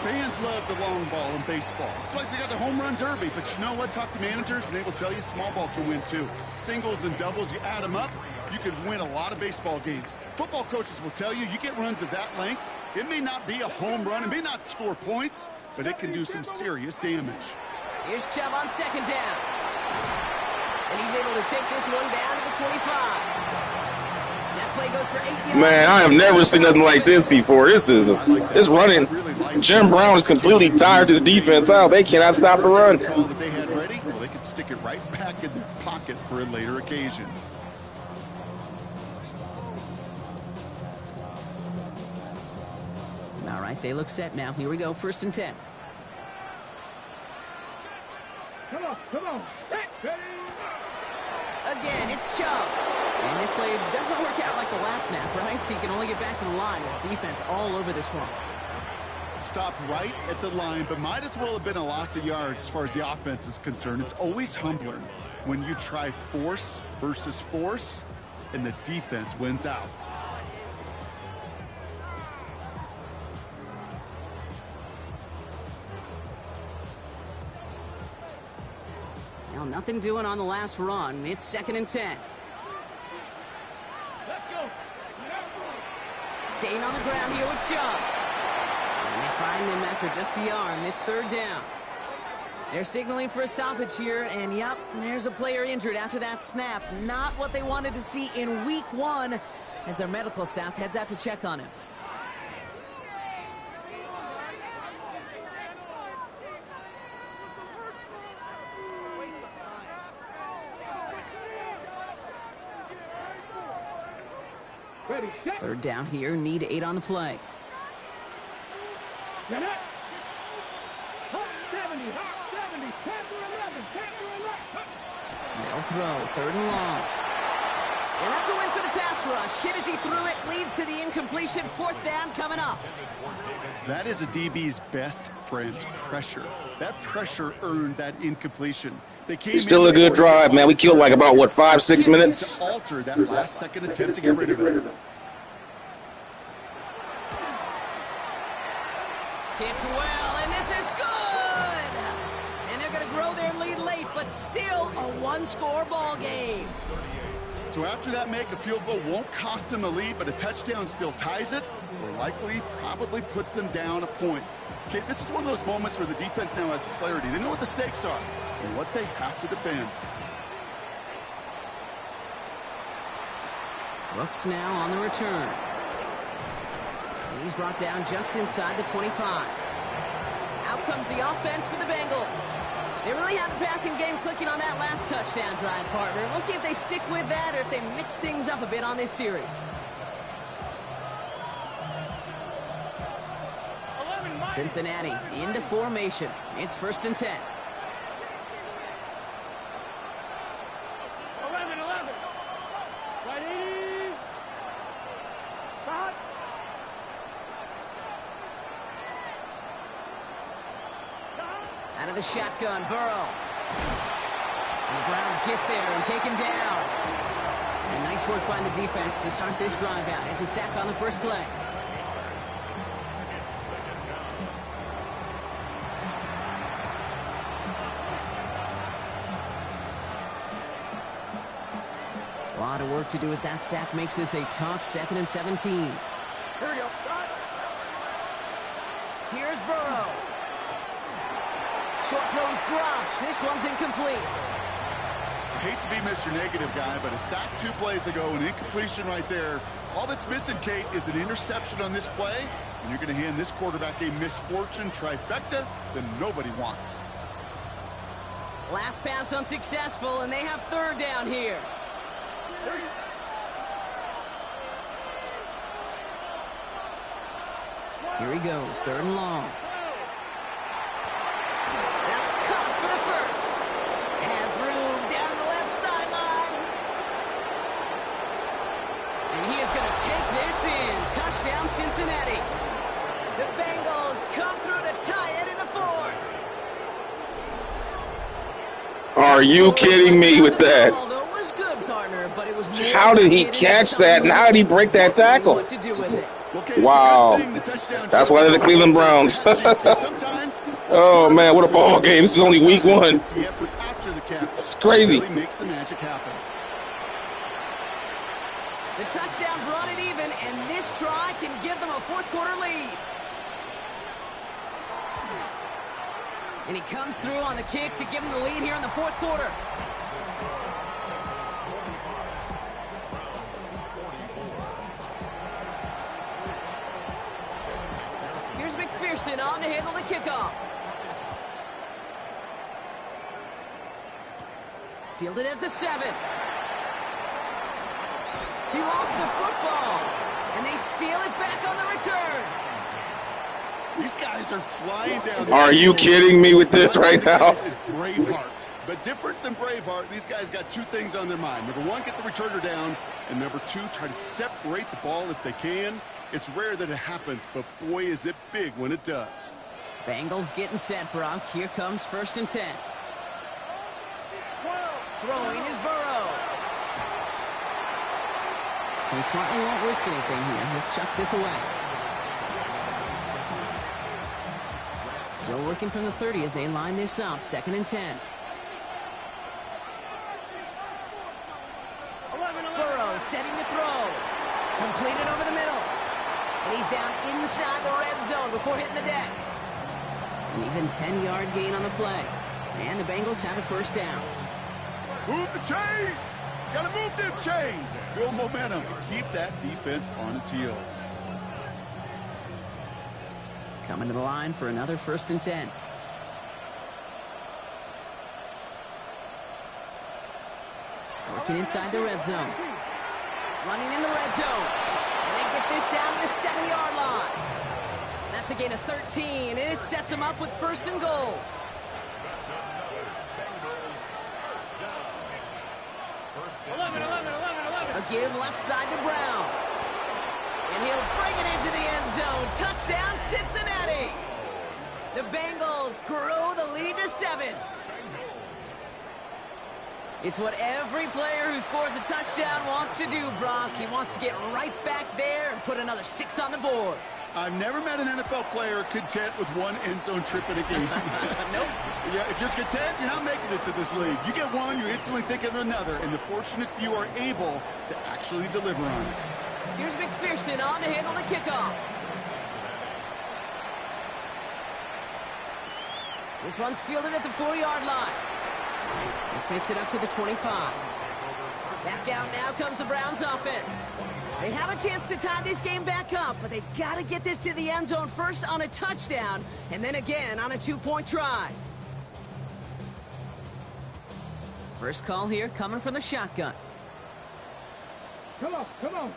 Fans love the long ball in baseball. It's like they got the home run derby, but you know what? Talk to managers, and they will tell you small ball can win too. Singles and doubles, you add them up, you can win a lot of baseball games. Football coaches will tell you, you get runs of that length, it may not be a home run, it may not score points, but it can do some serious damage. Here's Chubb on 2nd down. And he's able to take this one down to the 25. That play goes for 8 yards. Man, I have never seen nothing like this before. This running. Jim Brown is completely tired his defense out. They cannot stop the run. All that they had ready, well, they could stick it right back in their pocket for a later occasion. All right, they look set now. Here we go, 1st and 10. Come on, come on. Ready. Again, it's Chubb. And this play doesn't work out like the last snap, right? So he can only get back to the line as the defense all over this one. Stopped right at the line, but might as well have been a loss of yards as far as the offense is concerned. It's always humbling when you try force versus force, and the defense wins out. Now, nothing doing on the last run. It's 2nd and 10. Let's go. Staying on the ground here with Chubb. And they find him after just a yard. It's 3rd down. They're signaling for a stoppage here. And, yep, there's a player injured after that snap. Not what they wanted to see in week 1 as their medical staff heads out to check on him. Ready, set. 3rd down here. Need 8 on the play. Set up. Hot 70, hot 70. Panther 11, Panther 11. They'll throw. 3rd and long. And that's a win for the pass rush. Hit as he threw it. Leads to the incompletion. 4th down coming up. That is a DB's best friend, pressure. That pressure earned that incompletion. It's still a good drive, man. We killed like about, what, 5-6 minutes? To alter that last second attempt to get rid of it. Kicked well, and this is good! And they're going to grow their lead late, but still a 1-score ball game. So after that make, a field goal won't cost them the lead, but a touchdown still ties it, or likely probably puts them down a point. Okay, this is one of those moments where the defense now has clarity. They know what the stakes are and what they have to defend. Brooks now on the return. And he's brought down just inside the 25. Out comes the offense for the Bengals. They really have the passing game clicking on that last touchdown drive, partner. We'll see if they stick with that or if they mix things up a bit on this series. Cincinnati into formation. It's 1st and 10. 11, 11. Ready. Stop. Out of the shotgun, Burrow. And the Browns get there and take him down. And nice work by the defense to start this drive out. It's a sack on the first play. A lot of work to do as that sack makes this a tough 2nd and 17. Here we go. Here's Burrow. Short throw is dropped. This one's incomplete. I hate to be Mr. Negative guy, but a sack 2 plays ago, an incompletion right there. All that's missing, Kate, is an interception on this play, and you're going to hand this quarterback a misfortune trifecta that nobody wants. Last pass unsuccessful, and they have 3rd down here. Here he goes, 3rd and long. That's caught for the first. Has room down the left sideline. And he is going to take this in. Touchdown, Cincinnati. The Bengals come through to tie it in the 4th. Are you kidding me with that? The there, but it was more How did he hitting catch someone that? And how did he break that exactly tackle? what to do with it. Okay, it's a Wow. good thing the touchdown That's shows why they're the up Cleveland on Browns. stat sheets, 'cause sometimes Oh, man, what a ball game. This is only week sometimes one. it's the effort after the catch That's crazy. that really makes the magic happen. The touchdown brought it even, and this try can give them a fourth-quarter lead. And he comes through on the kick to give them the lead here in the fourth quarter. Here's McPherson on to handle the kickoff. Fielded at the 7. He lost the football, and they steal it back on the return. These guys are flying down. Are you kidding me with this right now? It's Braveheart. But different than Braveheart, these guys got two things on their mind. Number one, get the returner down. And number two, try to separate the ball if they can. It's rare that it happens, but boy, is it big when it does. Bengals getting set, Brock. Here comes 1st and 10. Throwing is Burrow. He smartly won't risk anything here. Just chucks this away. Still working from the 30 as they line this up. 2nd and 10. Burrow setting to throw. Completed over the middle. And he's down inside the red zone before hitting the deck. An even 10-yard gain on the play. And the Bengals have a 1st down. Move the chains! Gotta move them chains! Let's build momentum and keep that defense on its heels. Coming to the line for another 1st and 10. Working inside the red zone. Running in the red zone. And they get this down to the 7-yard line. That's a gain of 13, and it sets them up with 1st and goal. A give left side to Brown. And he'll bring it into the end zone. Touchdown, Cincinnati. The Bengals grow the lead to 7. It's what every player who scores a touchdown wants to do, Brock. He wants to get right back there and put another 6 on the board. I've never met an NFL player content with one end zone trip in a game. Nope. Yeah, if you're content, you're not making it to this league. You get one, you're instantly thinking of another, and the fortunate few are able to actually deliver on it. Here's McPherson on to handle the kickoff. This one's fielded at the 4-yard line. This makes it up to the 25. Back out now comes the Browns offense. They have a chance to tie this game back up, but they got to get this to the end zone first on a touchdown, and then again on a 2-point try. First call here coming from the shotgun. Come on, come on.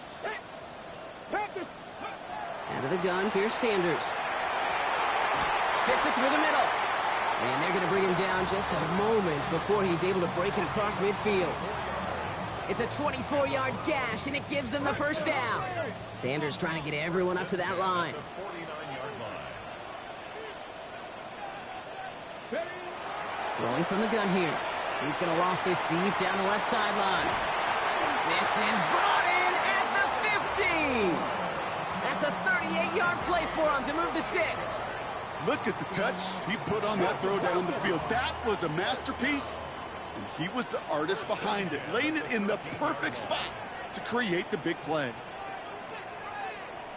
Practice. Out of the gun, here's Sanders. Fits it through the middle. And they're going to bring him down just a moment before he's able to break it across midfield. It's a 24-yard gash, and it gives them the 1st down. Sanders trying to get everyone up to that line. Throwing from the gun here. He's going to loft this deep down the left sideline. This is brought in at the 15. That's a 38-yard play for him to move the sticks. Look at the touch he put on that throw down the field. That was a masterpiece, and he was the artist behind it, laying it in the perfect spot to create the big play.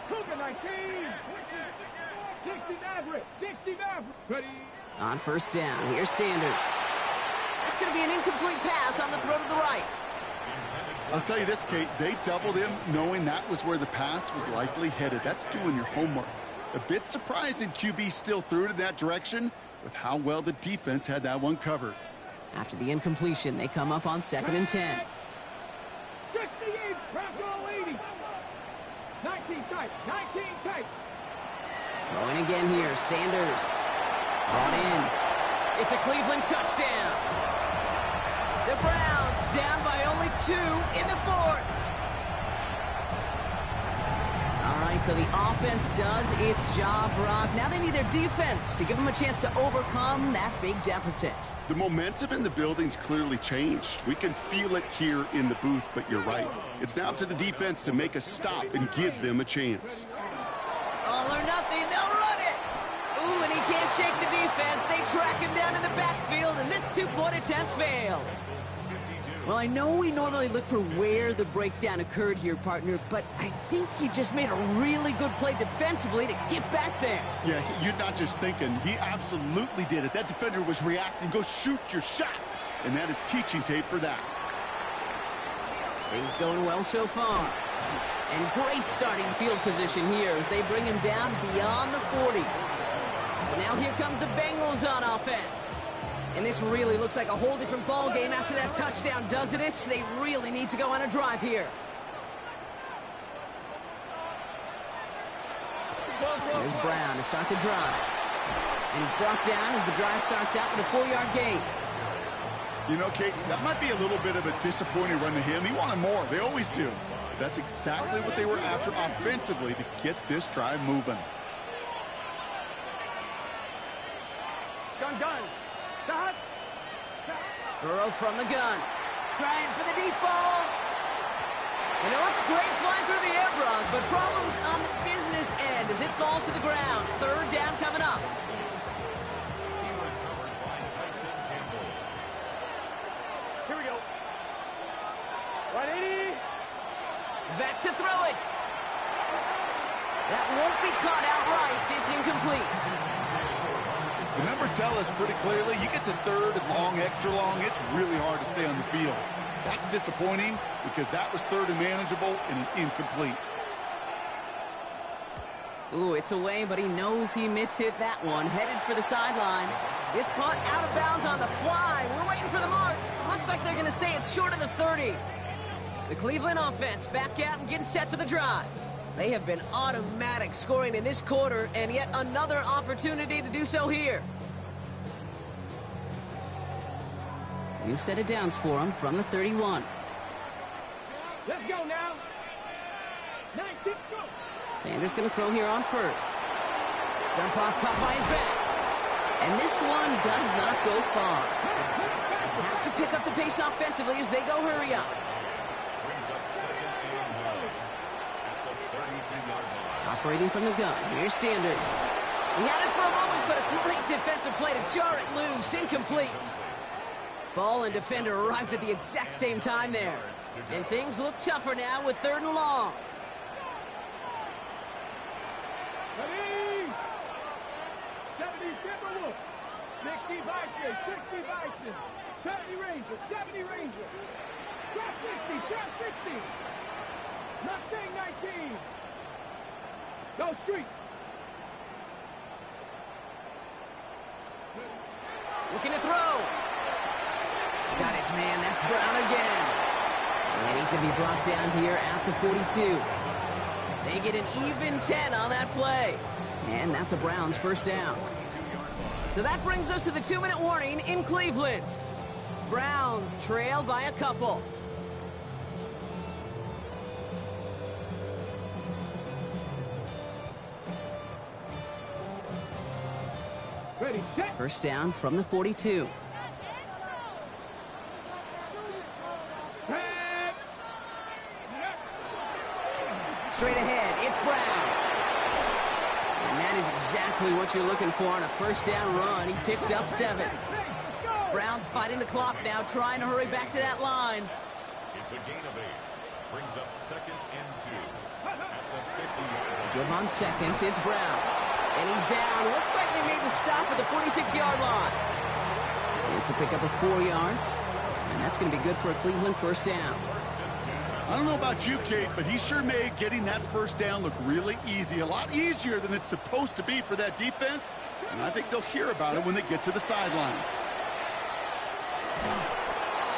Cougar 19. 69. 69. Ready. On 1st down, here's Sanders. That's going to be an incomplete pass on the throw to the right. I'll tell you this, Kate, they doubled him knowing that was where the pass was likely headed. That's doing your homework. A bit surprising QB still threw it in that direction with how well the defense had that one covered. After the incompletion, they come up on 2nd and 10. 68. Bronco 80. 19 tight. 19 tight. Throwing again here, Sanders. Brought in. It's a Cleveland touchdown. The Browns down by only 2 in the 4th. All right, right, so the offense does its job, Brock. Now they need their defense to give them a chance to overcome that big deficit. The momentum in the building's clearly changed. We can feel it here in the booth, but you're right. It's now up to the defense to make a stop and give them a chance. All or nothing, they'll run it. Ooh, and he can't shake the defense. They track him down in the backfield, and this two-point attempt fails. Well, I know we normally look for where the breakdown occurred here, partner, but I think he just made a really good play defensively to get back there. Yeah, you're not just thinking. He absolutely did it. That defender was reacting. Go shoot your shot. And that is teaching tape for that. Things going well so far. And great starting field position here as they bring him down beyond the 40. So now here comes the Bengals on offense. And this really looks like a whole different ball game after that touchdown, doesn't it? They really need to go on a drive here. There's Brown to start the drive. And he's brought down as the drive starts out with a 4-yard gain. You know, Kate, that might be a little bit of a disappointing run to him. He wanted more. They always do. That's exactly what they were after offensively to get this drive moving. Gun. Stop. Burrow from the gun. Trying for the deep ball. And it looks great flying through the air, Brock, but problems on the business end as it falls to the ground. Third down coming up. Here we go. 180. Back to throw it. That won't be caught outright. It's incomplete. The numbers tell us pretty clearly, you get to third and long, extra long, it's really hard to stay on the field. That's disappointing because that was third and manageable and an incomplete. Ooh, it's away, but he knows he mishit that one. Headed for the sideline. This punt out of bounds on the fly. We're waiting for the mark. Looks like they're going to say it's short of the 30. The Cleveland offense back out and getting set for the drive. They have been automatic scoring in this quarter, and yet another opportunity to do so here. New set of downs for him from the 31. Let's go now. 19, go. Sanders going to throw here on first. Dump off caught by his back. And this one does not go far. Have to pick up the pace offensively as they go hurry up. Operating from the gun. Here's Sanders. He had it for a moment, but a great defensive play to jar it loose. Incomplete. Ball and defender arrived at the exact same time there. And things look tougher now with third and long. Ready? 70 Timberwolves. 60 Vikings. 60 Vikings. 70 Rangers. 70 Rangers. Drop 60. Drop 60. Mustang 19. Go street. Looking to throw. Got his man. That's Brown again. And he's going to be brought down here at the 42. They get an even 10 on that play. And that's a Browns first down. So that brings us to the 2-minute warning in Cleveland. Browns trail by a couple. Ready, set. First down from the 42. Set. Straight ahead, it's Brown. And that is exactly what you're looking for on a first down run. He picked up 7. Brown's fighting the clock now, trying to hurry back to that line. It's a gain of 8. Brings up 2nd and 2 at the 50-yard line. Give on second, it's Brown. And he's down. Looks like they made the stop at the 46-yard line. It's a pickup of 4 yards. And that's going to be good for a Cleveland first down. I don't know about you, Kate, but he sure made getting that first down look really easy. A lot easier than it's supposed to be for that defense. And I think they'll hear about it when they get to the sidelines.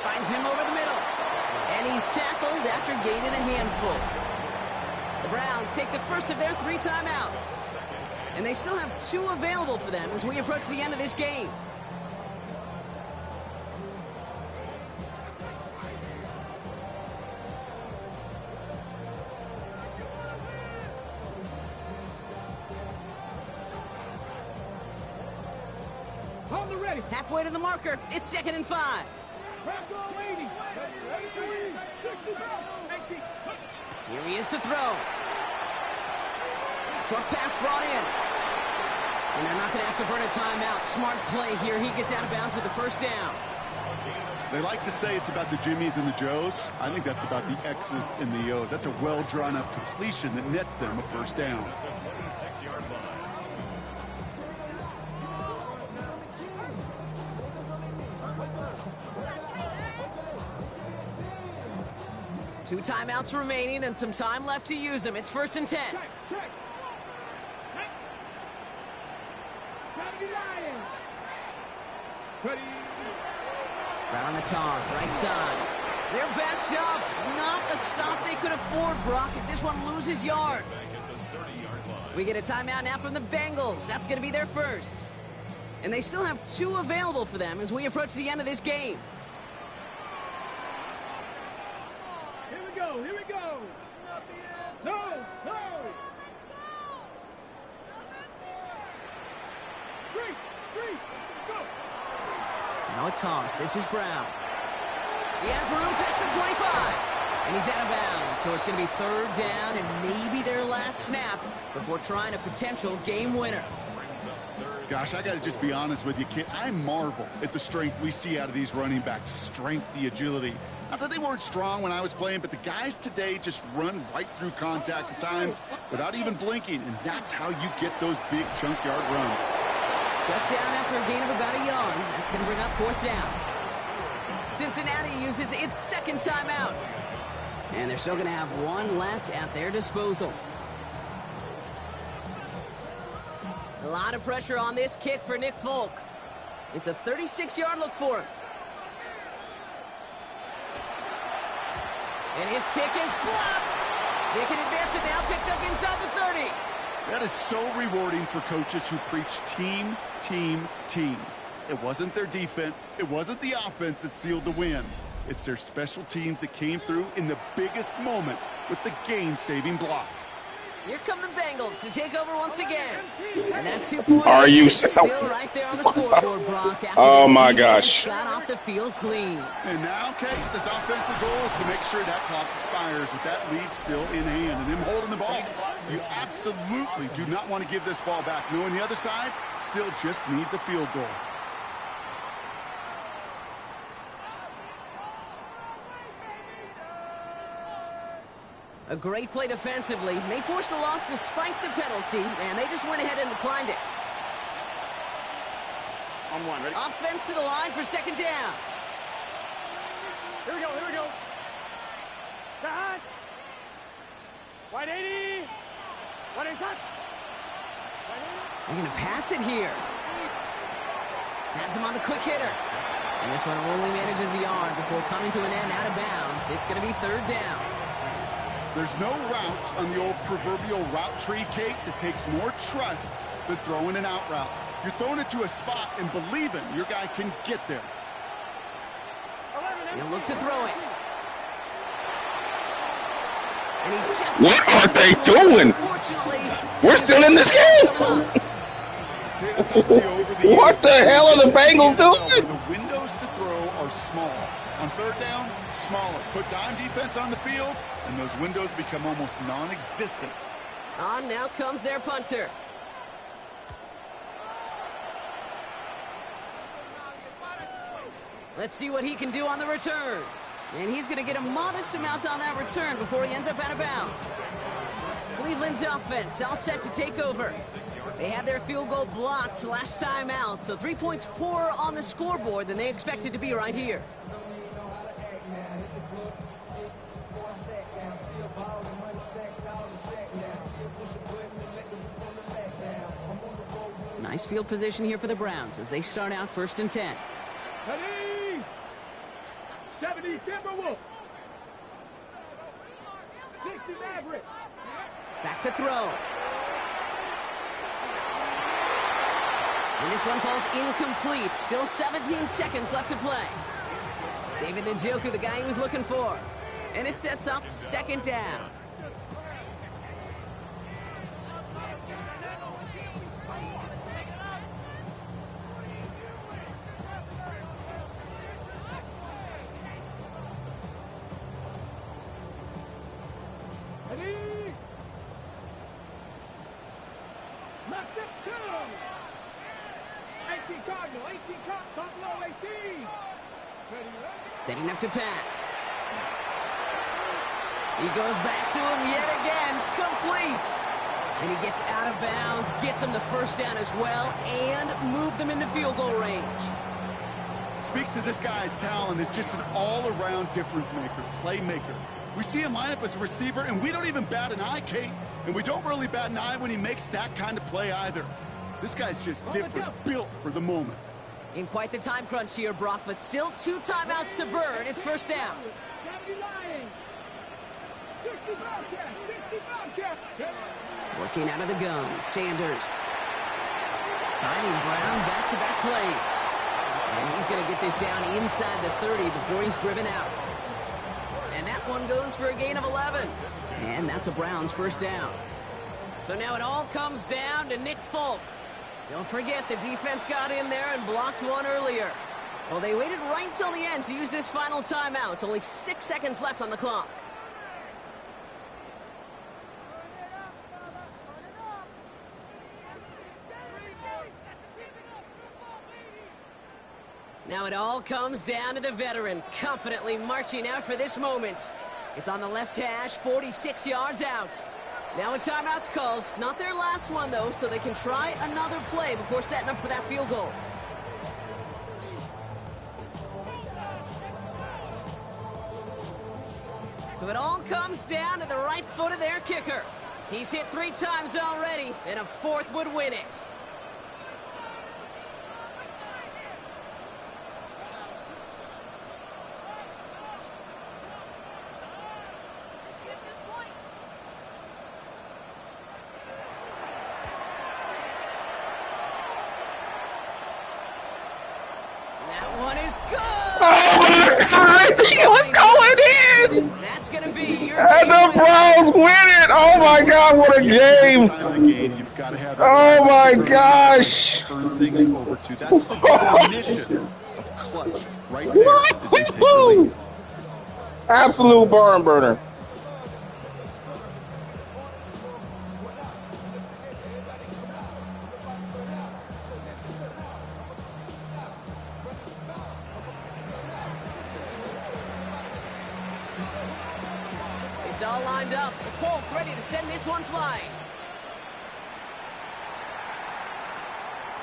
Finds him over the middle. And he's tackled after gaining a handful. The Browns take the first of their 3 timeouts. And they still have 2 available for them as we approach the end of this game. Receiver ready. Halfway to the marker. It's 2nd and 5. Crowd goal 80. 80. 60. Here he is to throw. Short pass brought in. And they're not going to have to burn a timeout. Smart play here. He gets out of bounds with the first down. They like to say it's about the Jimmies and the Joes. I think that's about the X's and the O's. That's a well-drawn-up completion that nets them a first down. 26-yard line. 2 timeouts remaining and some time left to use them. It's 1st and 10. Check. Lions. Ready. Right on the toss, right side. They're backed up. Not a stop they could afford, Brock, as this one loses yards. We get a timeout now from the Bengals. That's going to be their first. And they still have 2 available for them as we approach the end of this game. Here we go. No. Three. Go. Now a toss. This is Brown. He has room past the 25. And he's out of bounds. So it's going to be 3rd down and maybe their last snap before trying a potential game winner. Gosh, I got to just be honest with you, kid. I marvel at the strength we see out of these running backs. Strength, the agility. Not that they weren't strong when I was playing, but the guys today just run right through contact at times without even blinking. And that's how you get those big chunk yard runs. Shut down after a gain of about a yard. That's going to bring up 4th down. Cincinnati uses its 2nd timeout. And they're still going to have 1 left at their disposal. A lot of pressure on this kick for Nick Folk. It's a 36-yard look for him. And his kick is blocked. They can advance it now, picked up inside the 30. That is so rewarding for coaches who preach team, team, team. It wasn't their defense. It wasn't the offense that sealed the win. It's their special teams that came through in the biggest moment with the game-saving block. Here come the Bengals to take over once again. And that 2-point Are you still right there on the scoreboard, Brock. Oh, my gosh. Got off the field clean. And now, Kate, this offensive goal is to make sure that clock expires with that lead still in hand and him holding the ball. You absolutely do not want to give this ball back, knowing the other side still just needs a field goal. A great play defensively. They forced a loss despite the penalty, and they just went ahead and declined it. On 1, ready? Offense to the line for 2nd down. Here we go. Back. Wide 80. Wide 80 shot. They're going to pass it here. Has him on the quick hitter. And this one only manages a yard before coming to an end out of bounds. It's going to be 3rd down. There's no routes on the old proverbial route tree, Kate, that takes more trust than throwing an out route. You're throwing it to a spot and believing your guy can get there. He'll look to throw it. And he just What are they doing? We're still in this game. What the hell are the Bengals doing? The windows to throw are small. On 3rd down, smaller. Put dime defense on the field, and those windows become almost non-existent. On now comes their punter. Let's see what he can do on the return. And he's going to get a modest amount on that return before he ends up out of bounds. Cleveland's offense all set to take over. They had their field goal blocked last time out, so 3 points poorer on the scoreboard than they expected to be right here. Nice field position here for the Browns as they start out 1st and 10. Ready. 70 Timberwolves. 60 Maverick. Back to throw. And this one falls incomplete. Still 17 seconds left to play. David Njoku, the guy he was looking for. And it sets up 2nd down. Cardinal, 18 cut, Buffalo 18. Setting up to pass. He goes back to him yet again. Complete. And he gets out of bounds, gets him the first down as well, and move them into field goal range. Speaks to this guy's talent as just an all-around difference maker, playmaker. We see him line up as a receiver, and we don't even bat an eye, Kate. And we don't really bat an eye when he makes that kind of play either. This guy's just different, built for the moment. In quite the time crunch here, Brock, but still 2 timeouts to burn. It's first down. Working out of the gun, Sanders. Finding Brown back-to-back plays. And he's going to get this down inside the 30 before he's driven out. And that one goes for a gain of 11. And that's a Browns first down. So now it all comes down to Nick Folk. Don't forget the defense got in there and blocked one earlier. Well, they waited right till the end to use this final timeout. Only 6 seconds left on the clock. Now it all comes down to the veteran, confidently marching out for this moment. It's on the left hash, 46 yards out. Now a timeout's called. It's not their last one, though, so they can try another play before setting up for that field goal. So it all comes down to the right foot of their kicker. He's hit 3 times already, and a 4th would win it. It was going in! That's gonna be your And the Browns win it! Oh my God, what a game! Oh my gosh! Turn things over to. That's the definition of clutch right there. As they take the lead. Absolute barn burner. It's all lined up. Folk ready to send this one flying.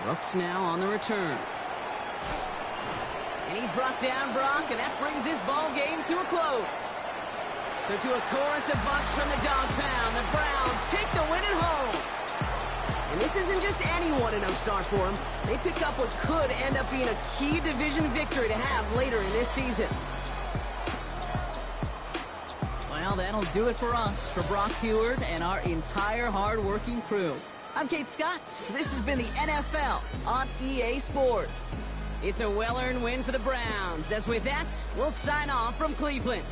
Brooks now on the return. And he's brought down, Brock, and that brings this ball game to a close. So to a chorus of bucks from the Dawg Pound, the Browns take the win at home. And this isn't just any 1-0 start for them. They pick up what could end up being a key division victory to have later in this season. Well, that'll do it for us, for Brock Heward and our entire hard-working crew. I'm Kate Scott. This has been the NFL on EA Sports. It's a well-earned win for the Browns. As with that, we'll sign off from Cleveland.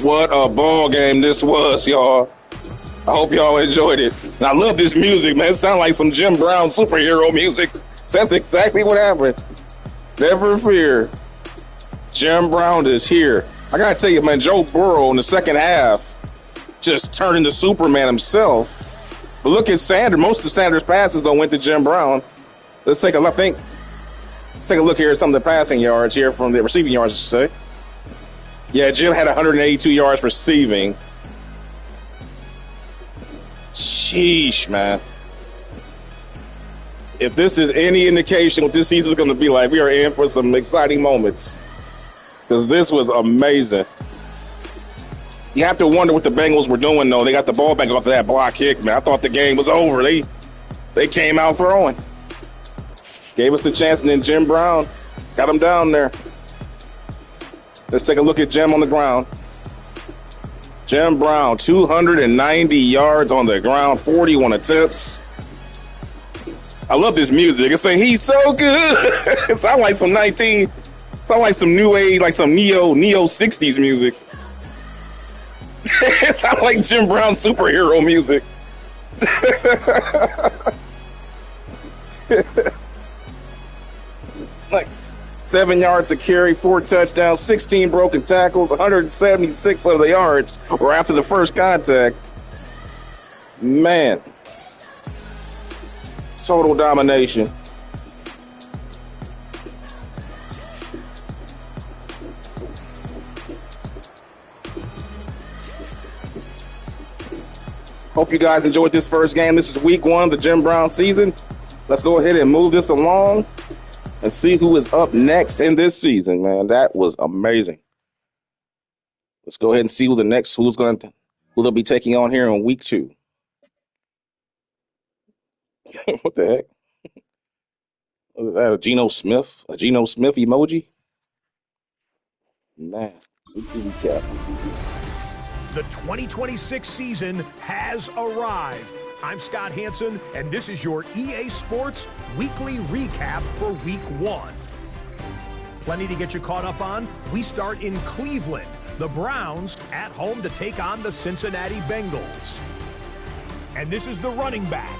What a ball game this was, y'all. I hope y'all enjoyed it. And I love this music, man. It sounds like some Jim Brown superhero music. That's exactly what happened. Never fear. Jim Brown is here. I got to tell you, man, Joe Burrow in the second half just turned into Superman himself. But look at Sanders. Most of Sanders' passes, though, went to Jim Brown. Let's take a look. Let's take a look here at some of the passing yards here from the receiving yards, I should say. Yeah, Jim had 182 yards receiving. Sheesh, man. If this is any indication what this season is going to be like, we are in for some exciting moments. Because this was amazing. You have to wonder what the Bengals were doing, though. They got the ball back off of that block kick, man. I thought the game was over. They came out throwing. Gave us a chance, and then Jim Brown got him down there. Let's take a look at Jim on the ground. Jim Brown, 290 yards on the ground, 41 attempts. I love this music. It's saying he's so good. It sounds like some new age, like some neo 60s music. It sounds like Jim Brown superhero music. Like 7 yards a carry, 4 touchdowns, 16 broken tackles, 176 of the yards were after the first contact. Man. Total domination. Hope you guys enjoyed this first game. This is week 1 of the Jim Brown season. Let's go ahead and move this along and see who is up next in this season, man. That was amazing. Let's go ahead and see who they'll be taking on here in week 2. What the heck? Was that a Geno Smith? A Geno Smith emoji? Man, weekly recap. The 2026 season has arrived. I'm Scott Hansen, and this is your EA Sports Weekly Recap for Week 1. Plenty to get you caught up on. We start in Cleveland. The Browns at home to take on the Cincinnati Bengals. And this is the running back.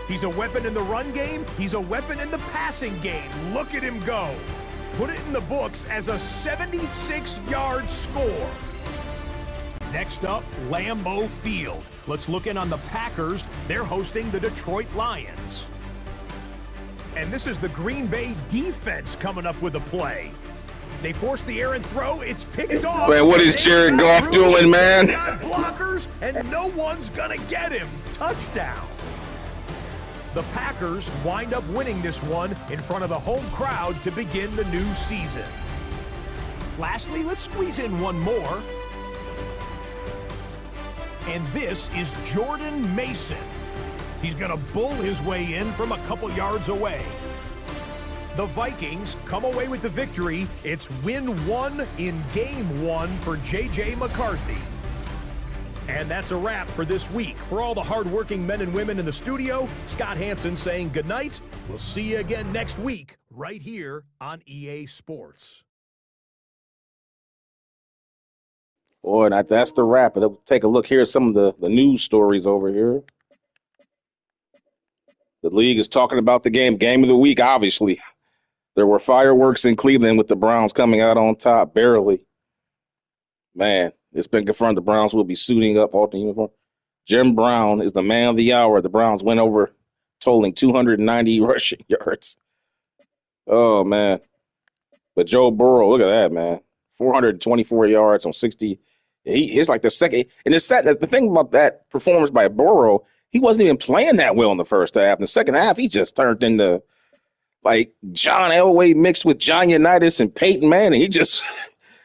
He's a weapon in the run game. He's a weapon in the passing game. Look at him go. Put it in the books as a 76-yard score. Next up, Lambeau Field. Let's look in on the Packers. They're hosting the Detroit Lions. And this is the Green Bay defense coming up with a play. They force the errant throw. It's picked off. Man, what is Jared Goff doing, man? Blockers, and no one's going to get him. Touchdown. The Packers wind up winning this one in front of the home crowd to begin the new season. Lastly, let's squeeze in one more. And this is Jordan Mason. He's going to bull his way in from a couple yards away. The Vikings come away with the victory. It's win 1 in game 1 for J.J. McCarthy. And that's a wrap for this week. For all the hardworking men and women in the studio, Scott Hansen saying goodnight. We'll see you again next week right here on EA Sports. Boy, that's the wrap. But take a look here at some of the news stories over here. The league is talking about the game of the week, obviously. There were fireworks in Cleveland with the Browns coming out on top, barely. Man, it's been confirmed the Browns will be suiting up all the uniform. Jim Brown is the man of the hour. The Browns went over, totaling 290 rushing yards. Oh, man. But Joe Burrow, look at that, man. 424 yards on 60. He's like the second. And the thing about that performance by Burrow, he wasn't even playing that well in the first half. In the second half, he just turned into like John Elway mixed with John Unitas and Peyton Manning.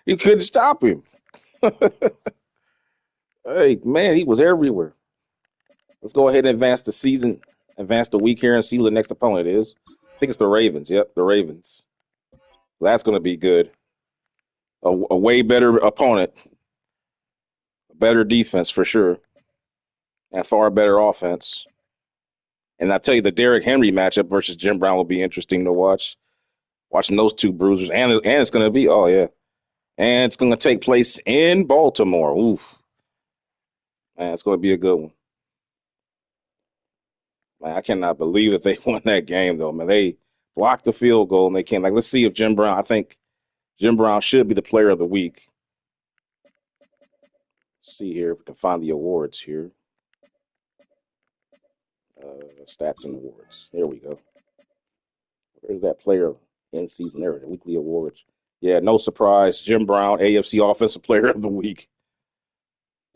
You couldn't stop him. Hey, man, he was everywhere. Let's go ahead and advance the week here and see who the next opponent is. I think it's the Ravens. Yep, the Ravens. That's going to be good. A way better opponent. A better defense for sure. And far better offense. And I tell you, the Derrick Henry matchup versus Jim Brown will be interesting to watch. Watching those two bruisers. And it's going to be, oh, yeah. And it's going to take place in Baltimore. Oof. Man, it's going to be a good one. Man, I cannot believe that they won that game, though, man. They blocked the field goal, and they came. Like, let's see if Jim Brown, I think Jim Brown should be the player of the week. Let's see here if we can find the awards here. Stats and awards. There we go. Where's that player in season? There, the weekly awards. Yeah, no surprise. Jim Brown, AFC Offensive Player of the Week.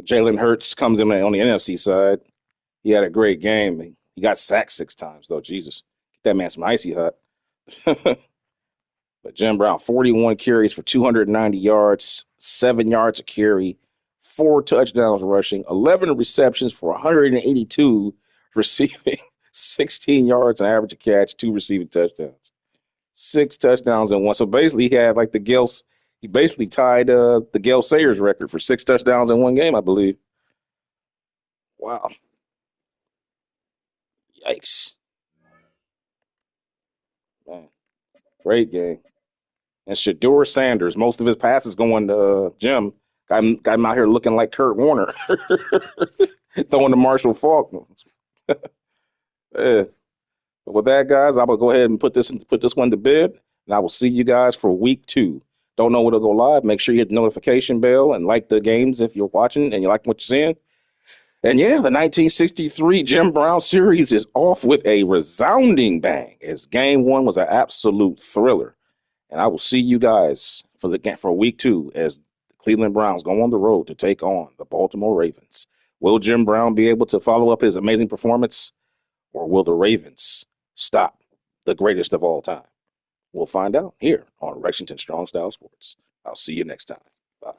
Jalen Hurts comes in on the NFC side. He had a great game. He got sacked 6 times, though. Jesus. Get that man some icy hot. But Jim Brown, 41 carries for 290 yards, 7 yards a carry, 4 touchdowns rushing, 11 receptions for 182 receiving, 16 yards an average a catch, 2 receiving touchdowns. 6 touchdowns in one. So basically, he had like he basically tied the Gale Sayers record for 6 touchdowns in one game, I believe. Wow. Yikes. Man, great game. And Shadur Sanders, most of his passes going to Jim. Got him out here looking like Kurt Warner. Throwing to Marshall Faulk. Eh, but with that, guys, I'm gonna go ahead and put this one to bed, and I will see you guys for week 2. Don't know when it'll go live. Make sure you hit the notification bell and like the games if you're watching and you like what you're seeing. And yeah, the 1963 Jim Brown series is off with a resounding bang, as Game 1 was an absolute thriller. And I will see you guys for week 2 as the Cleveland Browns go on the road to take on the Baltimore Ravens. Will Jim Brown be able to follow up his amazing performance, or will the Ravens stop the greatest of all time? We'll find out here on Lexington Strong Style Sports. I'll see you next time. Bye.